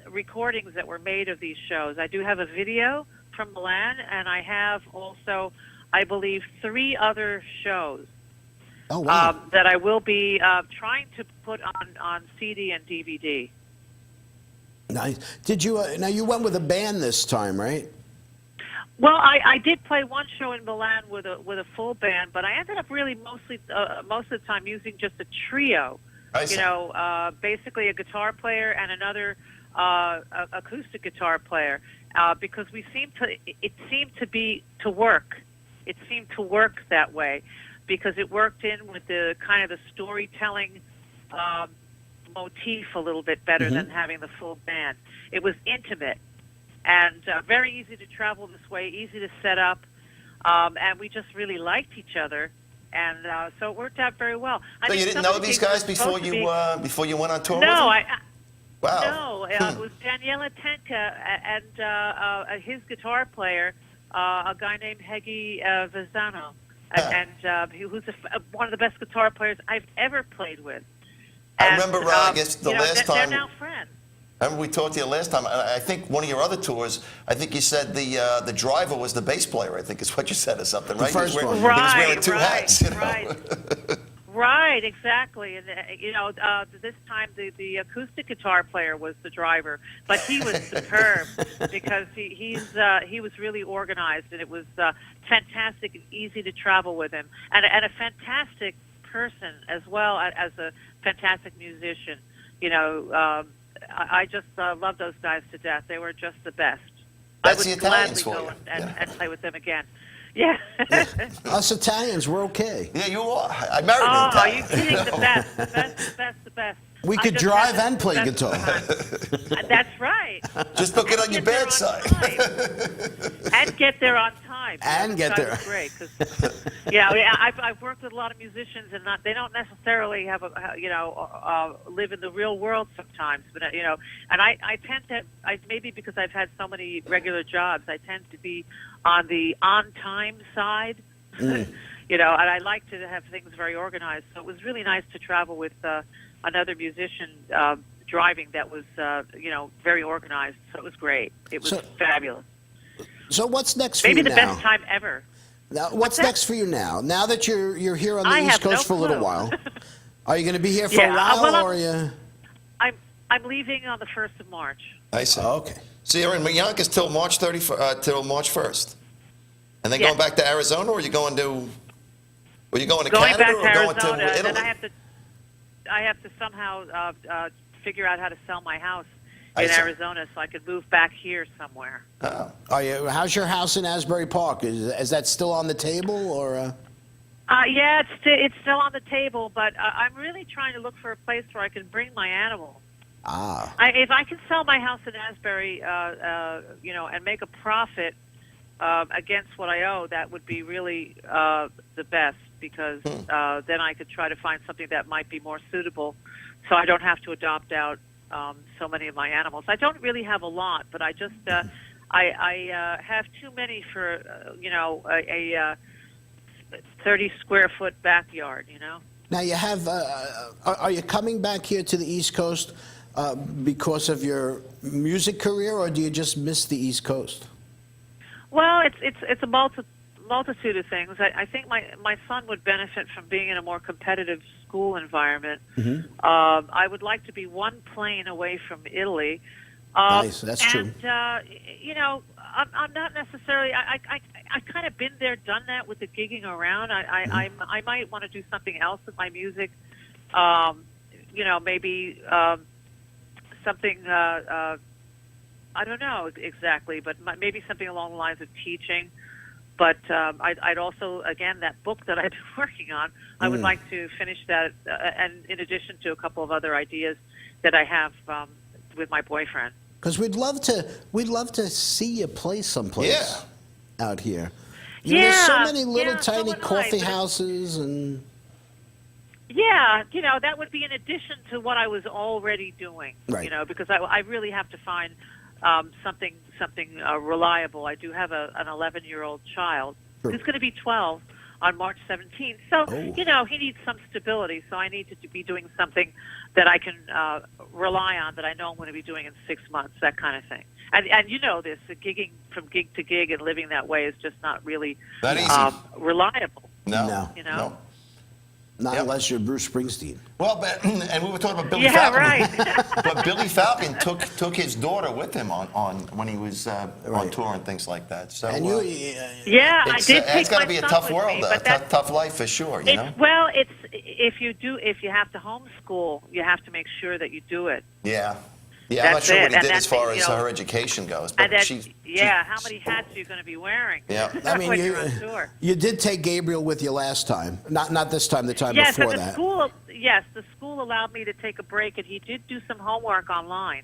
recordings that were made of these shows. I do have a video from Milan, and I have also, I believe, 3 other shows that I will be trying to put on CD and DVD. Nice. Did you? Now you went with a band this time, right? Well, I did play one show in Milan with a full band, but I ended up really most of the time using just a trio. I see. Basically a guitar player and another acoustic guitar player, because it seemed to work. It seemed to work that way because it worked in with the kind of the storytelling motif a little bit better than having the full band. It was intimate. And very easy to travel this way, easy to set up, and we just really liked each other, and so it worked out very well. So you didn't know these guys before you went on tour with them? No, Wow. no, it was Daniela Tenka and his guitar player, a guy named Hegi Vazano, and who's one of the best guitar players I've ever played with. I remember, I guess, the last time. They're now friends. I remember we talked to you last time. I think one of your other tours, I think you said the driver was the bass player, I think is what you said or something, right? The first one. He was wearing 2 hats. Right. Right, exactly. And, this time the acoustic guitar player was the driver, but he was superb because he was really organized, and it was fantastic and easy to travel with him, and a fantastic person as well as a fantastic musician. I just love those guys to death. They were just the best. That's I the would Italians gladly for go you. and play with them again. Yeah. Us Italians, we're okay. Yeah, you are. I married an Oh, are Italian. you kidding? The best, the best. We I could just drive had and play the best guitar. time. That's right. Just don't get on your Get there bad on side. time. And get there on time. And get there. That's great. 'Cause, I've worked with a lot of musicians, and they don't necessarily have live in the real world sometimes. But and I tend to, maybe because I've had so many regular jobs, I tend to be on the on-time side. And I like to have things very organized. So it was really nice to travel with another musician driving that was, very organized. So it was great. It was fabulous. So what's next for Maybe you the now? best time ever. Now, what's next for you now? Now that you're here on the I East have no Coast for a little clue. while, are you going to be here for a while, well, or are you? I'm leaving on the 1st of March. I see. Oh, okay. So you're in Yonkers till March 1st, and then Yes. going back to Arizona, or are you going to? Are you going to Going Canada back or to going Arizona, to and Italy? then I have to somehow figure out how to sell my house I in see. Arizona so I could move back here somewhere. Oh. Are you? How's your house in Asbury Park? Is that still on the table, or? Yeah, it's still on the table, but I'm really trying to look for a place where I can bring my animals. Ah. If I can sell my house in Asbury, and make a profit, against what I owe, that would be really the best, because then I could try to find something that might be more suitable, so I don't have to adopt out so many of my animals. I don't really have a lot, but I just I have too many for a 30 square foot backyard. Now you have. Are you coming back here to the East Coast because of your music career, or do you just miss the East Coast? Well, it's a multitude of things. I think my son would benefit from being in a more competitive school environment. I would like to be one plane away from Italy. Nice, that's true. And I'm not necessarily. I kind of been there, done that with the gigging around. I might want to do something else with my music. Maybe something. I don't know exactly, but maybe something along the lines of teaching. But I'd also, again, that book that I've been working on, I would like to finish that, and in addition to a couple of other ideas that I have with my boyfriend. Because we'd love to see you play someplace out here. There's so many little tiny coffee houses and. Yeah, that would be in addition to what I was already doing. Right. Because I really have to find something reliable. I do have an 11-year-old child who's going to be 12 on March 17th. So, he needs some stability. So I need to be doing something that I can rely on, that I know I'm going to be doing in 6 months, that kind of thing. And you know this, gigging from gig to gig and living that way is just not really That easy. Reliable. No. No. Not unless you're Bruce Springsteen. Well, and we were talking about Billy Yeah, Falcon. right. But Billy Falcon took his daughter with him on when he was on tour and things like that. So And I it's, did take it's got to my be a son tough with world, me, but tough life for sure. You know. Well, it's if you have to homeschool, you have to make sure that you do it. Yeah. Yeah, I'm not That's sure what it. he And did then, as far as her education goes. But And then, she how many hats are you going to be wearing? Yeah. I mean, when you're on tour? you did take Gabriel with you last time. Not this time, the time Yes, before and that. the school allowed me to take a break, and he did do some homework online.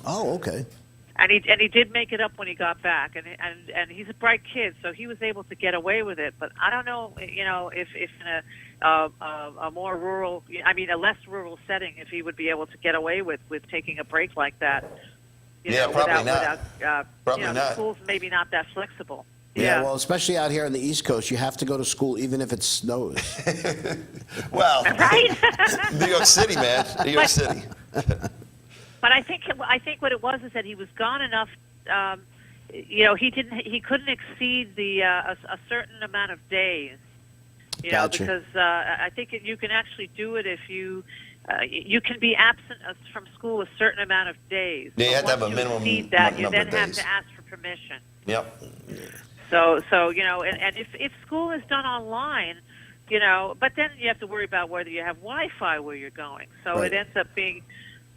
Oh, okay. And he did make it up when he got back, and he's a bright kid, so he was able to get away with it. But I don't know, if in a more rural, a less rural setting, if he would be able to get away with taking a break like that. Probably not. Probably The not. school's maybe not that flexible. Yeah, well, especially out here on the East Coast, you have to go to school even if it snows. Well, Right? New York City, man. New York City. But I think what it was is that he was gone enough. He couldn't exceed a certain amount of days. Gotcha. Because I think you can actually do it if you can be absent from school a certain amount of days. Yeah, you have to have a Once minimum exceed that, number you then of have days. to ask for permission. Yep. So and if school is done online, but then you have to worry about whether you have Wi-Fi where you're going. So Right. it ends up being,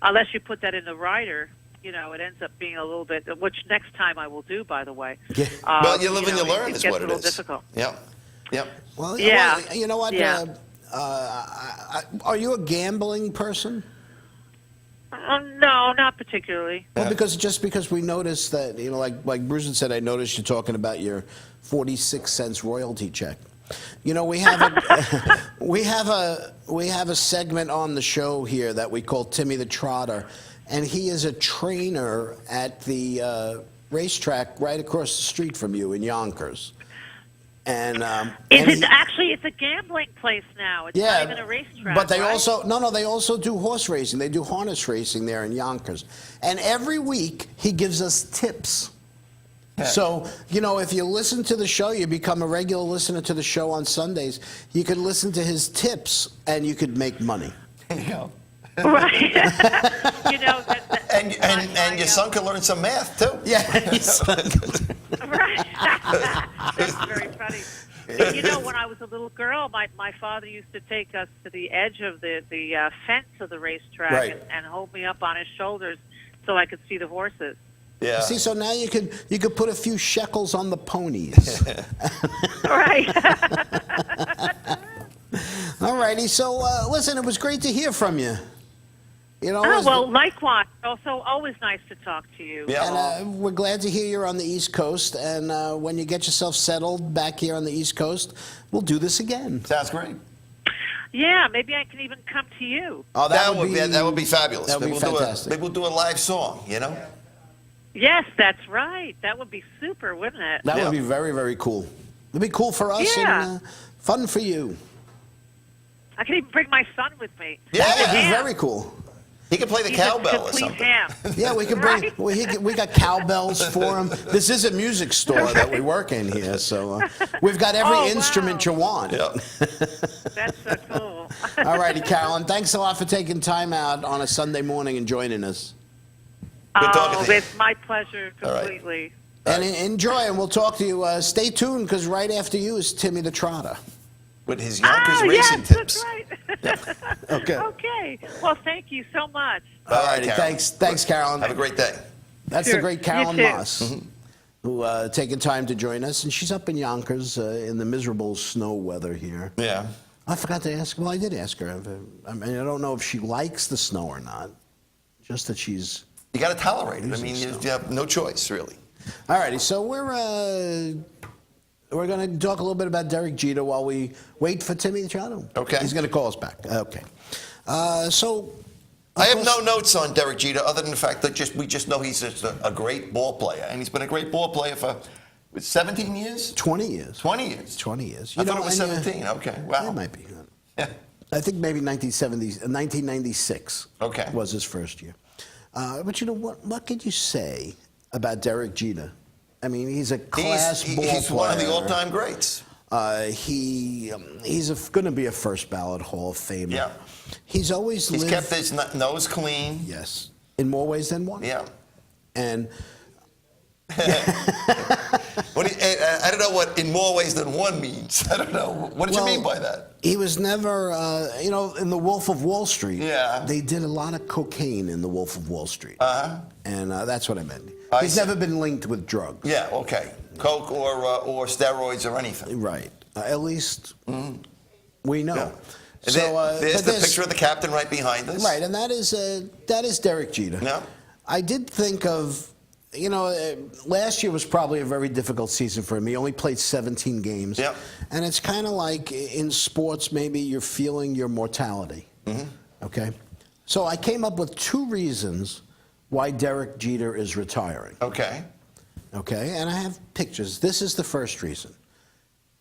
unless you put that in the rider, it ends up being a little bit, which next time I will do, by the way. Yeah. Well, you live and you learn it is gets what a it little is. difficult. Yep. Yep. Well, Yeah. well, you know what? Yeah. Are you a gambling person? No, not particularly. Well, because we noticed that, like Bruce had said, I noticed you talking about your 46 cents royalty check. We have we have a segment on the show here that we call Timmy the Trotter, and he is a trainer at the racetrack right across the street from you in Yonkers. And It's a gambling place now. It's not even a racetrack. But they right? they also do horse racing. They do harness racing there in Yonkers. And every week he gives us tips. Yeah. So, if you listen to the show, you become a regular listener to the show on Sundays, you could listen to his tips and you could make money. There you go. Right. And your son can learn some math too. Yeah. Right. That's very funny. When I was a little girl, my father used to take us to the edge of the fence of the racetrack Right. and hold me up on his shoulders so I could see the horses. Yeah. See, so now you could put a few shekels on the ponies. Right. All righty. So, listen, it was great to hear from you. You know, Oh, well, likewise. Also, always nice to talk to you. Yeah. and we're glad to hear you're on the East Coast. And when you get yourself settled back here on the East Coast, we'll do this again. Sounds great. Yeah, maybe I can even come to you. Oh, That would be fabulous. That would be Maybe we'll fantastic. maybe we'll do a live song, you know? Yes, that's right. That would be super, wouldn't it? That Yeah. would be very, very cool. It'd be cool for us Yeah. and fun for you. I can even bring my son with me. Yeah. That would be Yeah. very cool. He could play the He's a cowbell or complete something. ham. Yeah, we can bring. Right. We got cowbells for him. This is a music store that we work in here, so we've got every Oh, instrument wow. you want. Yeah. That's so cool. All righty, Carolyne. Thanks a lot for taking time out on a Sunday morning and joining us. Good talking Oh, to you. it's my pleasure All right. completely. And enjoy, and we'll talk to you. Stay tuned, because right after you is Timmy the Trotter. With his Yonkers Oh, racing yes, tips. that's right. Okay. Okay. Well, thank you so much. All righty, Caroline. thanks, Carolyne. Have a great day. That's Sure. the great You Carolyne too. Mas, who taking time to join us, and she's up in Yonkers in the miserable snow weather here. Yeah. I forgot to ask. Well, I did ask her. I mean, I don't know if she likes the snow or not. Just that she's. You got to tolerate it. I Losing mean, you stuff. have no choice, really. All righty. So we're going to talk a little bit about Derek Jeter while we wait for Timmy the Trotter. Okay. He's going to call us back. Okay. So. I have no notes on Derek Jeter other than the fact that we just know he's just a great ball player. And he's been a great ball player for 17 years? 20 years. 20 years. 20 years. I thought it was and, 17. Okay. Wow. It might be. Yeah. I think maybe 1996 Okay. was his first year. But you know what could you say about Derek Jeter? I mean, he's a class ball player. He's one of the all-time greats. He's going to be a first ballot Hall of Famer. Yeah. He's always He's lived. kept his nose clean. Yes, in more ways than one. Yeah. And I don't know what in more ways than one means. I don't know. What did you mean by that? He was never, in The Wolf of Wall Street. Yeah. They did a lot of cocaine in The Wolf of Wall Street. Uh-huh. And that's what I meant. I He's see. never been linked with drugs. Yeah, okay. Coke or steroids or anything. Right. At least we know. Yeah. So There's but the picture of the captain right behind us. Right, and that is Derek Jeter. Yeah. I did think of, last year was probably a very difficult season for him. He only played 17 games. Yep. And it's kind of like in sports, maybe you're feeling your mortality. Okay? So I came up with 2 reasons why Derek Jeter is retiring. Okay. Okay? And I have pictures. This is the first reason.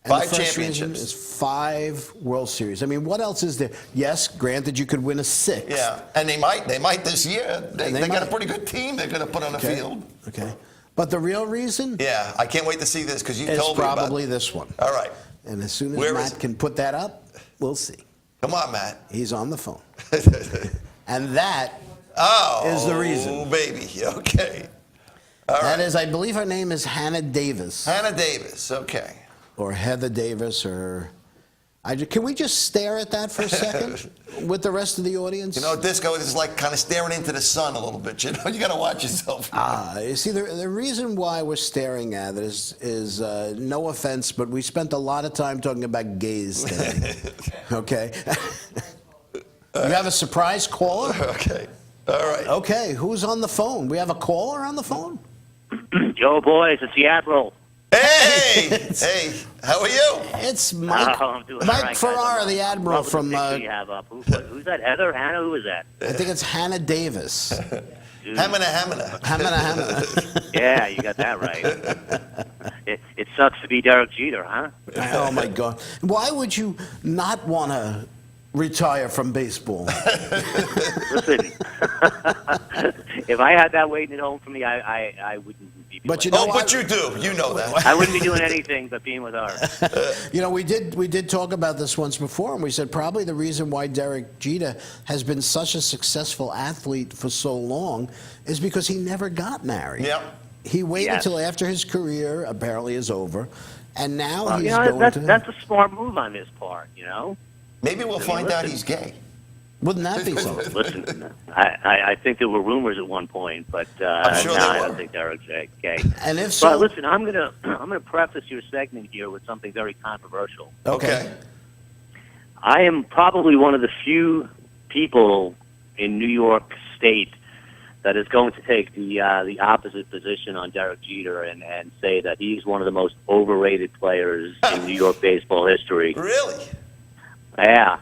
And 5 the first reason championships. is 5 World Series. I mean, what else is there? Yes, granted, you could win a 6th. Yeah, and they might this year. They got a might. pretty good team they're going to put on the Okay. field. Okay. But the real reason Yeah, I can't wait to see this because you is told me about probably this one. All right. And as soon as Where is Matt it? can put that up, we'll see. Come on, Matt. He's on the phone. And that Oh, is the reason. baby. Okay. All that right. is, I believe her name is Hannah Davis. Hannah Davis. Okay. Or Heather Davis, or... can we just stare at that for a second with the rest of the audience? You know, disco is like kind of staring into the sun a little bit. You know, you got to watch yourself. You see, the reason why we're staring at it is no offense, but we spent a lot of time talking about gays today. Okay? You have a surprise caller? Okay. All right. Okay, who's on the phone? We have a caller on the phone? Yo, boys, it's the Admiral. Hey, hey, how are you? It's Mike, I'm doing all Mike right, Ferrara, guys. the Admiral Love the from, picture you have up. Who's that? Heather? Hannah? Who is that? I think it's Hannah Davis. Dude. Hamina. Hamina. Yeah, you got that right. It sucks to be Derek Jeter, huh? Oh, my God. Why would you not want to retire from baseball? Listen, if I had that waiting at home for me, I wouldn't be doing But you it. know Oh, what? but you do. You know that. I wouldn't be doing anything but being with her. You know, we did talk about this once before, and we said probably the reason why Derek Jeter has been such a successful athlete for so long is because he never got married. Yep. He waited Yes. till after his career apparently is over, and now Well, he's you know, going that's a smart move on his part, you know? Maybe we'll find out he's gay. Wouldn't that be something? Listen, I think there were rumors at one point, but I'm sure now there I were. don't think Derek's gay. And if so, But listen, I'm gonna preface your segment here with something very controversial. Okay. I am probably one of the few people in New York State that is going to take the opposite position on Derek Jeter and say that he's one of the most overrated players in New York baseball history. Really? Yeah.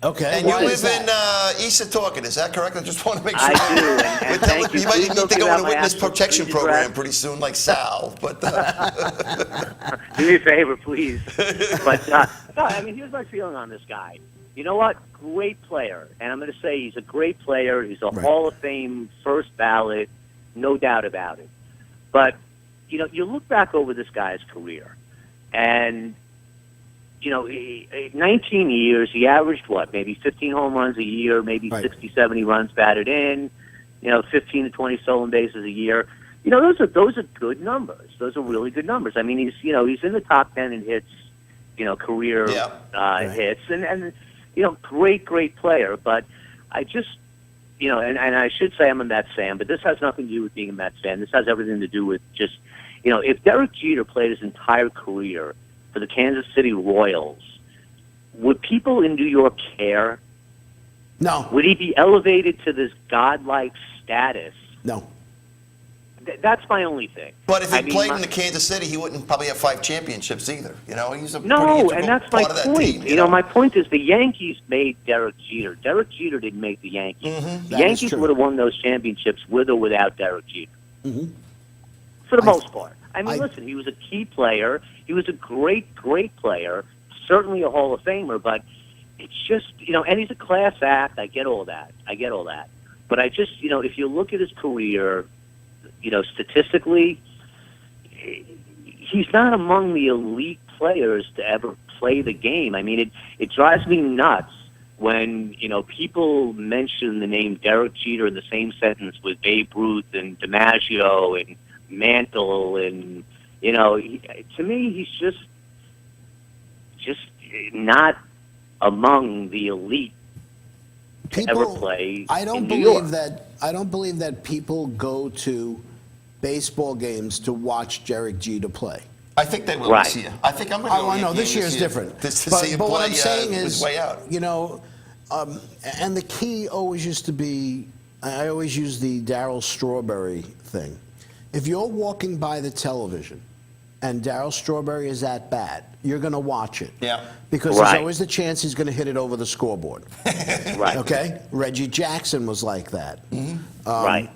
Okay. And you why is live that? in East Setauket, is that correct? I just want to make sure. I do, and thank you. You might Please need don't to give go out on a my witness actual protection street program address. pretty soon, like Sal. But Do me a favor, please. But no, I mean, here's my feeling on this guy. You know what? Great player, and I'm going to say he's a great player. He's a Hall of Fame first ballot, no doubt about it. But you know, you look back over this guy's career, and you know, 19 years, he averaged what? Maybe 15 home runs a year, maybe 60, 70 runs batted in. You know, 15 to 20 stolen bases a year. You know, those are good numbers. Those are really good numbers. I mean, he's in the top 10 in hits, career hits, and you know, great player. But I just, and I should say I'm a Mets fan, but this has nothing to do with being a Mets fan. This has everything to do with just, if Derek Jeter played his entire career for the Kansas City Royals, would people in New York care? No. Would he be elevated to this godlike status? No. That's my only thing. But if he played in the Kansas City, he wouldn't probably have 5 championships either. He's a pretty no, integral and that's my part of that point. team, My point is the Yankees made Derek Jeter. Derek Jeter didn't make the Yankees. Mm-hmm. The Yankees would have won those championships with or without Derek Jeter. Mm-hmm. For the most part. I mean, listen, he was a key player. He was a great player. Certainly a Hall of Famer, but it's just, and he's a class act. I get all that. But I just, if you look at his career, statistically, he's not among the elite players to ever play the game. I mean, it drives me nuts when, people mention the name Derek Jeter in the same sentence with Babe Ruth and DiMaggio and Mantle and, to me, he's just not among the elite to ever play in New York. I don't believe that people go to baseball games to watch Derek Jeter play. I think they will this year. I think I'm going to go. I know this year is different. To see him but play, what I'm saying is, way out. And the key always used to be, I always use the Darryl Strawberry thing. If you're walking by the television and Darryl Strawberry is at bat, you're going to watch it. Yeah. Because there's always the chance he's going to hit it over the scoreboard. Right. Okay? Reggie Jackson was like that. Mm-hmm. Right.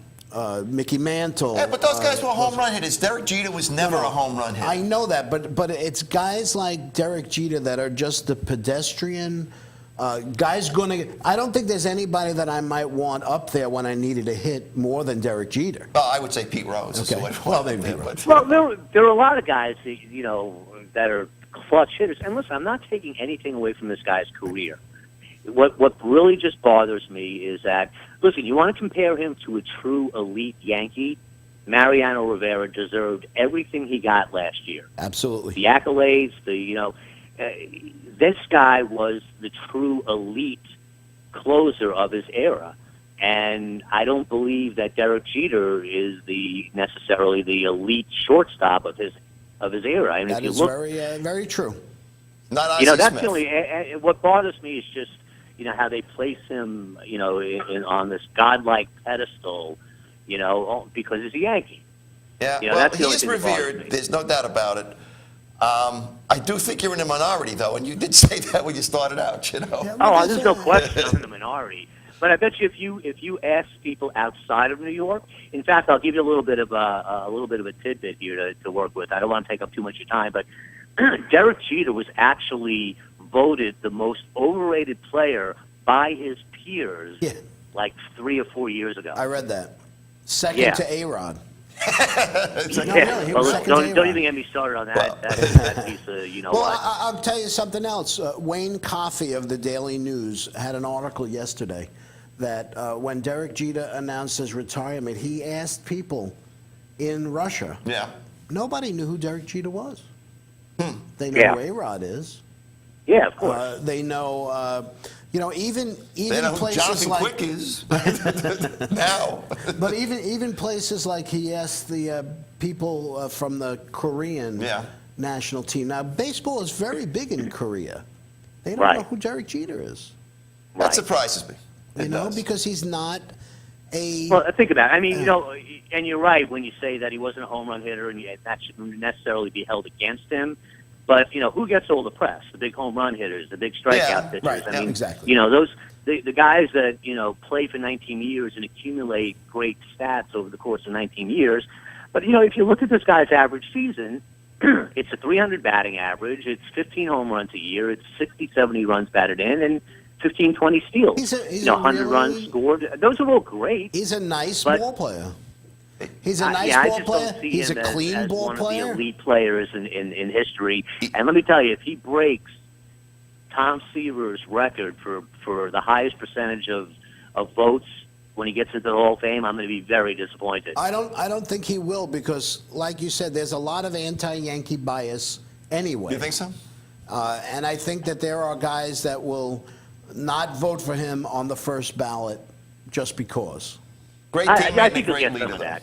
Mickey Mantle. Yeah, but those guys were home run hitters. Derek Jeter was never a home run hitter. I know that, but it's guys like Derek Jeter that are just the pedestrian. Guys I don't think there's anybody that I might want up there when I needed a hit more than Derek Jeter. I would say Pete Rose. Okay. Well, maybe Pete Rose. Well, there are a lot of guys, that are clutch hitters. And listen, I'm not taking anything away from this guy's career. What really just bothers me is that, listen, you want to compare him to a true elite Yankee? Mariano Rivera deserved everything he got last year. Absolutely. The accolades, this guy was the true elite closer of his era. And I don't believe that Derek Jeter is necessarily the elite shortstop of his era. I mean, that if you is look, very true. Not Ozzie that's Smith. the only. What bothers me is just how they place him, on this godlike pedestal, because he's a Yankee. Yeah, that's the he only is thing that bothers me. revered. There's no doubt about it. I do think you're in the minority, though, and you did say that when you started out. Oh, there's no question I'm in the minority. But I bet you if you ask people outside of New York, in fact, I'll give you a little bit of a tidbit here to work with. I don't want to take up too much of your time, but Derek Jeter was actually voted the most overrated player by his peers like 3 or 4 years ago. I read that. Second to A-Rod. Really, don't even get me started on that. That piece of, Well, I'll tell you something else. Wayne Coffey of the Daily News had an article yesterday that when Derek Jeter announced his retirement, he asked people in Russia. Yeah. Nobody knew who Derek Jeter was. They know who A-Rod is. Yeah, of course. They know, even they know who places Jonathan like Quick is now. But even places like he asked the people from the Korean national team. Now, baseball is very big in Korea. They don't know who Derek Jeter is. That surprises me. You It know, does. because he's not a. Well, think about it. I mean, and you're right when you say that he wasn't a home run hitter, and that shouldn't necessarily be held against him. But who gets all the press? The big home run hitters, the big strikeout pitchers. right. I Yeah, mean, exactly. the guys that play for 19 years and accumulate great stats over the course of 19 years. But if you look at this guy's average season, it's a 300 batting average. It's 15 home runs a year. It's 60, 70 runs batted in, and 15, 20 steals. He's a 100 really- runs scored. Those are all great. He's a nice But- ball player. He's a nice I ball just player. don't see He's a him clean as ball one player. of the elite players in history. And let me tell you, if he breaks Tom Seaver's record for the highest percentage of votes when he gets into the Hall of Fame, I'm going to be very disappointed. I don't think he will because, like you said, there's a lot of anti-Yankee bias anyway. You think so? And I think that there are guys that will not vote for him on the first ballot just because. Great I teammate and think a you'll great get leader, some of though. that.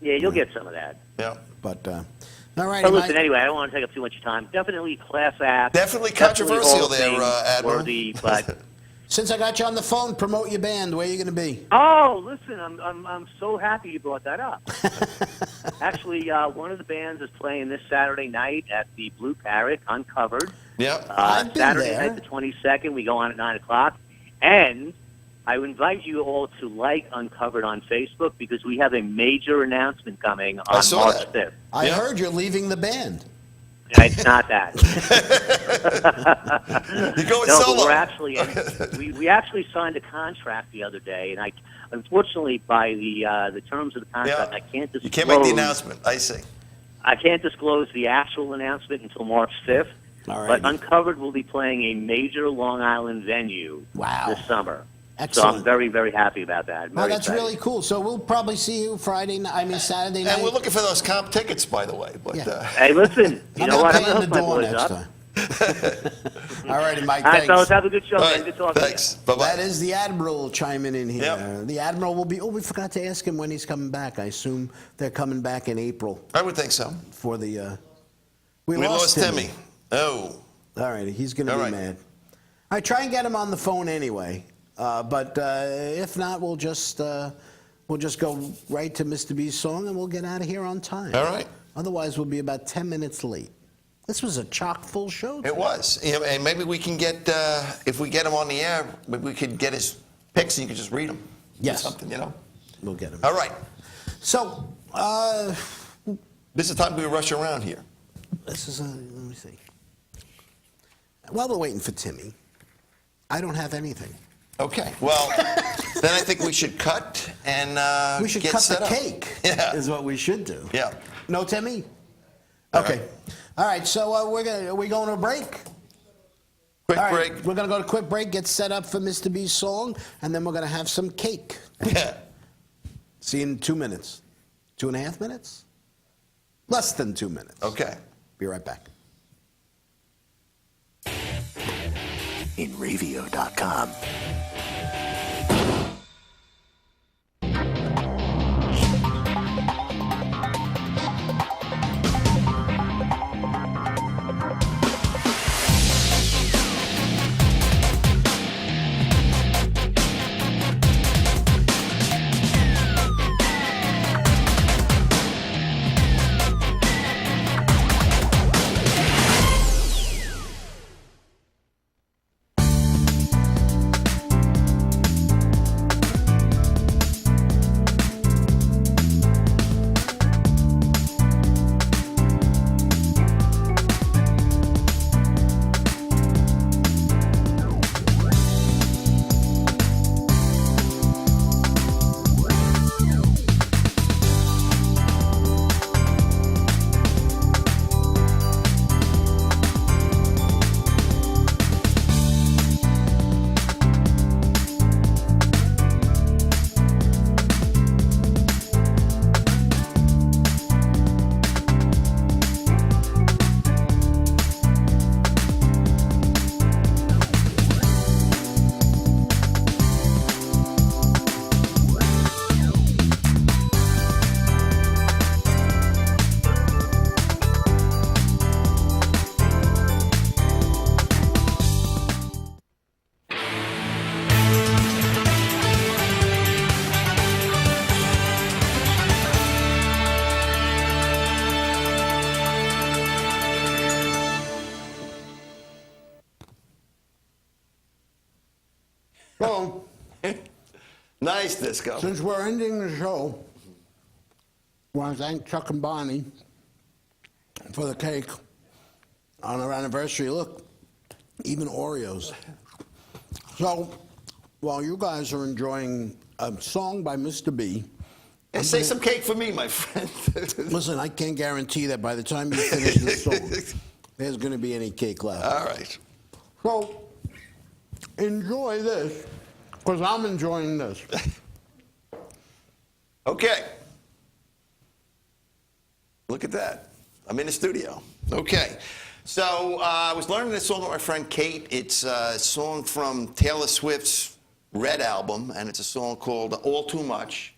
Yeah, you'll get some of that. Yeah. But all right. But listen, anyway, I don't want to take up too much time. Definitely class act. Definitely controversial Hall of there, Fame Admiral. worthy, but Since I got you on the phone, promote your band. Where are you going to be? oh, listen, I'm so happy you brought that up. Actually, one of the bands is playing this Saturday night at the Blue Parrot, Uncovered. Yeah. I've been Saturday there. night, the 22nd. We go on at 9 o'clock, and I would invite you all to like Uncovered on Facebook because we have a major announcement coming on saw March that. 5th. I Yeah. heard you're leaving the band. It's not that. You're going No, solo. but we're actually we actually signed a contract the other day, and unfortunately by the terms of the contract, Yeah. I can't disclose. You can't make the announcement. I see. I can't disclose the actual announcement until March 5th. All right. But Uncovered will be playing a major Long Island venue this summer. So Excellent. I'm very, very happy about that. Well, Very that's excited. really cool. So we'll probably see you Saturday night. And we're looking for those comp tickets, by the way. But Yeah. Hey, listen, you I'm know not what? I'm paying going the to hook my door boys next up. time. All righty, Mike. All right, Thanks. fellas, have a good show, All man. right, Good talking thanks. to you. Bye-bye. That is the Admiral chiming in here. Yep. The Admiral will be. Oh, we forgot to ask him when he's coming back. I assume they're coming back in April I would think so. for the. We lost Timmy. Oh. All right, he's going to All be right. mad. All right, try and get him on the phone anyway. But if not, we'll just go right to Mr. B's song and we'll get out of here on time. All right. Otherwise, we'll be about 10 minutes late. This was a chock-full show. It was. You know, and maybe we can get, if we get him on the air, maybe we could get his picks and you could just read them. Yes. Something, you know? We'll get him. All right. So, This is the time we rush around here. this is let me see. While we're waiting for Timmy, I don't have anything. Okay. Well, then I think we should cut and We should get cut set the up. cake. Yeah. Is what we should do. Yeah. No, Timmy. All Okay. right. All right. So are we going to a break? Quick All right, break. We're going to go to a quick break, get set up for Mr. B's song, and then we're going to have some cake. Yeah. See you in 2 minutes. 2.5 minutes? Less than 2 minutes. Okay. Be right back. InRavio.com. Nice, Disco. Since we're ending the show, I want to thank Chuck and Bonnie for the cake on our anniversary. Look, even Oreos. So, while you guys are enjoying a song by Mr. B, And say some cake for me, my friend. listen, I can't guarantee that by the time you finish this song, there's going to be any cake left. All right. So, enjoy this, because I'm enjoying this. Okay. Look at that. I'm in the studio. Okay. So I was learning this song with my friend Kate. It's a song from Taylor Swift's Red album, and it's a song called All Too Much.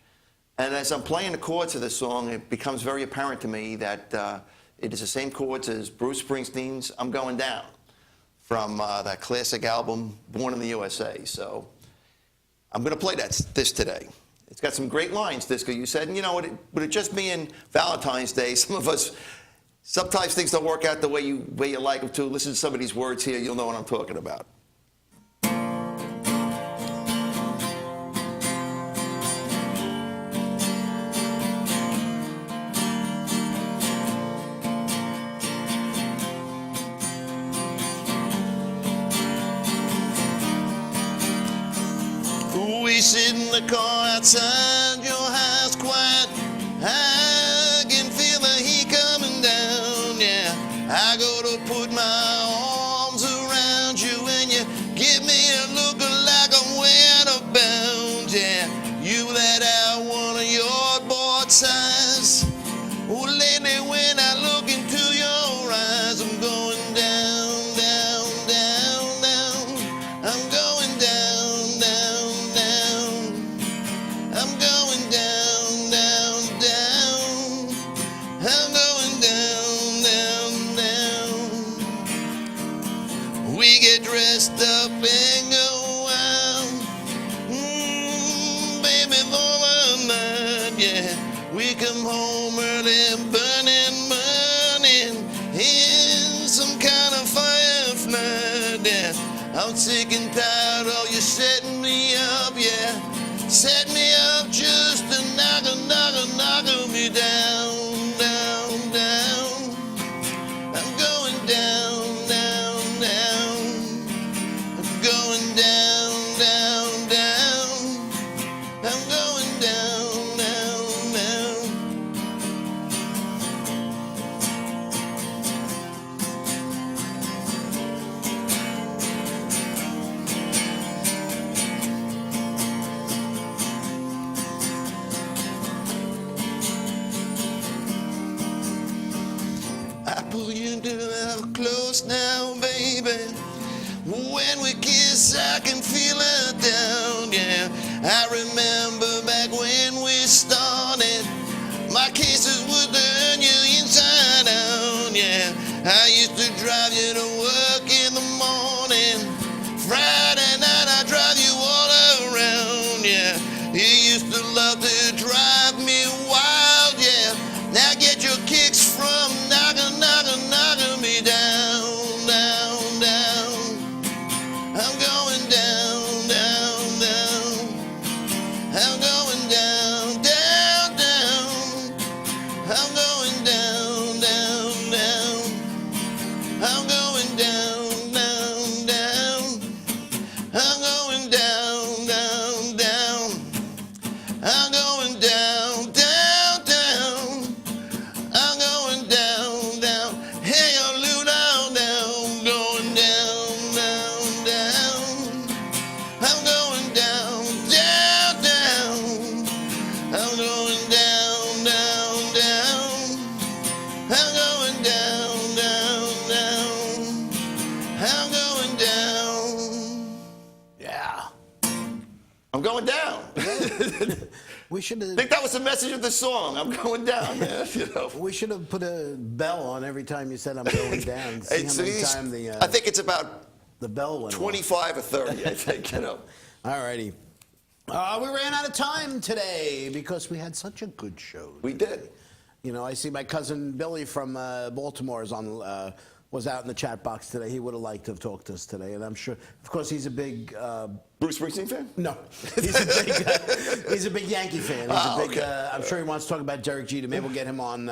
And as I'm playing the chords of this song, it becomes very apparent to me that it is the same chords as Bruce Springsteen's I'm Going Down from that classic album, Born in the USA. So I'm going to play this today. It's got some great lines, Disco, you said. And you know, with it just being Valentine's Day, some of us, sometimes things don't work out the way you like them to. Listen to some of these words here, you'll know what I'm talking about. We sit in the car outside your house quiet. I can feel the heat coming down, yeah. I go to put my arms around you and you give me a look like I'm way out of bounds, yeah. You let out one of your board signs. Oh, lately when I look into your eyes, I'm going down, down, down, down. I'm going down, down, down. I'm going down, down, down. I'm going down, down, down. We get dressed up and go out. Baby, for the night, yeah. We come home early, burning, burning in some kind of fire night, yeah. I'm sick and tired of you setting me up, yeah. Set me up just to knock me down, down, down. I'm going down, down, down. I'm going down, down, down. I'm going down, down, down. I pull you down close now, baby. When we kiss, I can feel it down, yeah. I remember back when we started. My kisses would turn you inside out, yeah. I used to drive you to work in the morning. Friday night, I drive you all around, yeah. You used to love to drive me wild, yeah. Now get your kicks from knocking me down, down, down. I'm going down, down, down. I'm going down, down, down. I'm going down, down, down. I'm going down, down, down. I'm going down, down, down. I'm going down, down, down. I'm going down, down. Hey, I'm low down, down. Going down, down, down. I'm going down, down, down. I'm going down, down, down. I'm going down, down, down. I'm going down. Yeah. I'm going down. We should I have. think that was the message of the song. I'm going down, man. You know. We should have put a bell on every time you said I'm going down. See how many times I think it's about the bell went off. 25 or 30, I think, you know. All righty. We ran out of time today because we had such a good show. We did. You know, I see my cousin Billy from Baltimore is on was out in the chat box today. He would have liked to have talked to us today, and I'm sure, of course, he's a big Bruce Springsteen fan? no, he's a big Yankee fan. I'm sure he wants to talk about Derek Jeter. Maybe we'll get him on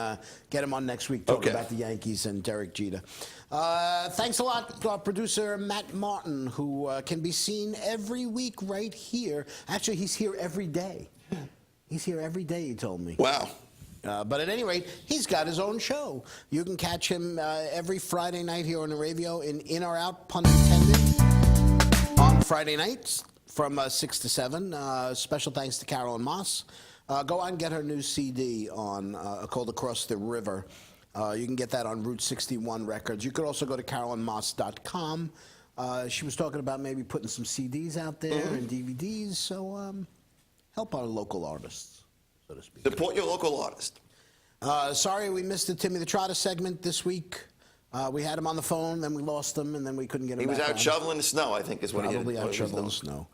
next week. Talk about the Yankees and Derek Jeter. Thanks a lot to our producer Matt Martin, who can be seen every week right here. Actually, he's here every day. He's here every day. He told me. Wow. But at any rate, he's got his own show. You can catch him every Friday night here on the radio in or out, pun intended, on Friday nights from 6 to 7. Special thanks to Carolyne Mas. Go out and get her new CD called Across the River. You can get that on Route 61 Records. You could also go to CarolynMas.com. She was talking about maybe putting some CDs out there and DVDs, so help our local artists, so to speak. Support your local artist. Sorry we missed the Timmy the Trotter segment this week. We had him on the phone, then we lost him, and then we couldn't get him He was back out on. shoveling the snow, I think, is what Probably he did. out shoveling the snow.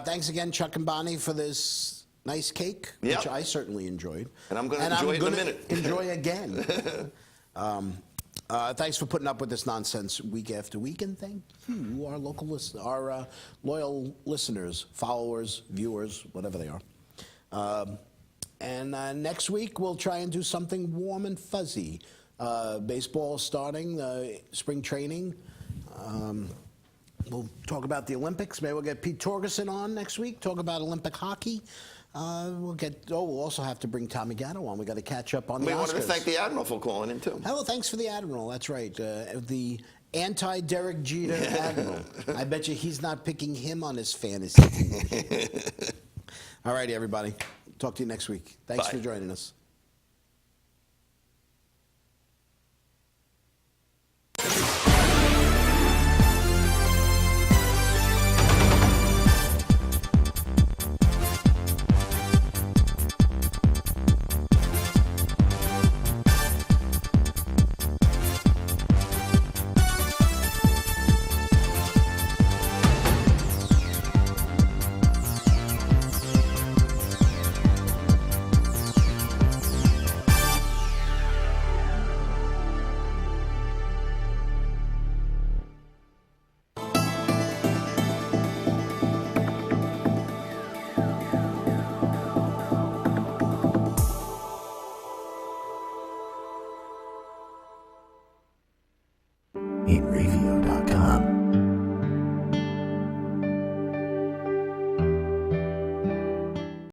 Thanks again, Chuck and Bonnie, for this nice cake, Yep. which I certainly enjoyed. And I'm going to enjoy it in a minute. Enjoy again. Thanks for putting up with this nonsense week after week, and thank you, our our loyal listeners, followers, viewers, whatever they are. And next week we'll try and do something warm and fuzzy. Baseball starting, spring training. We'll talk about the Olympics. Maybe we'll get Pete Torgerson on next week. Talk about Olympic hockey. We'll also have to bring Tommy Gatto on. We got to catch up on the Oscars. We wanted to thank the Admiral for calling in, too. Oh, thanks for the Admiral. That's right. The anti-Derek Jeter Admiral. I bet you he's not picking him on his fantasy team. All righty, everybody. Talk to you next week. Thanks Bye. for joining us.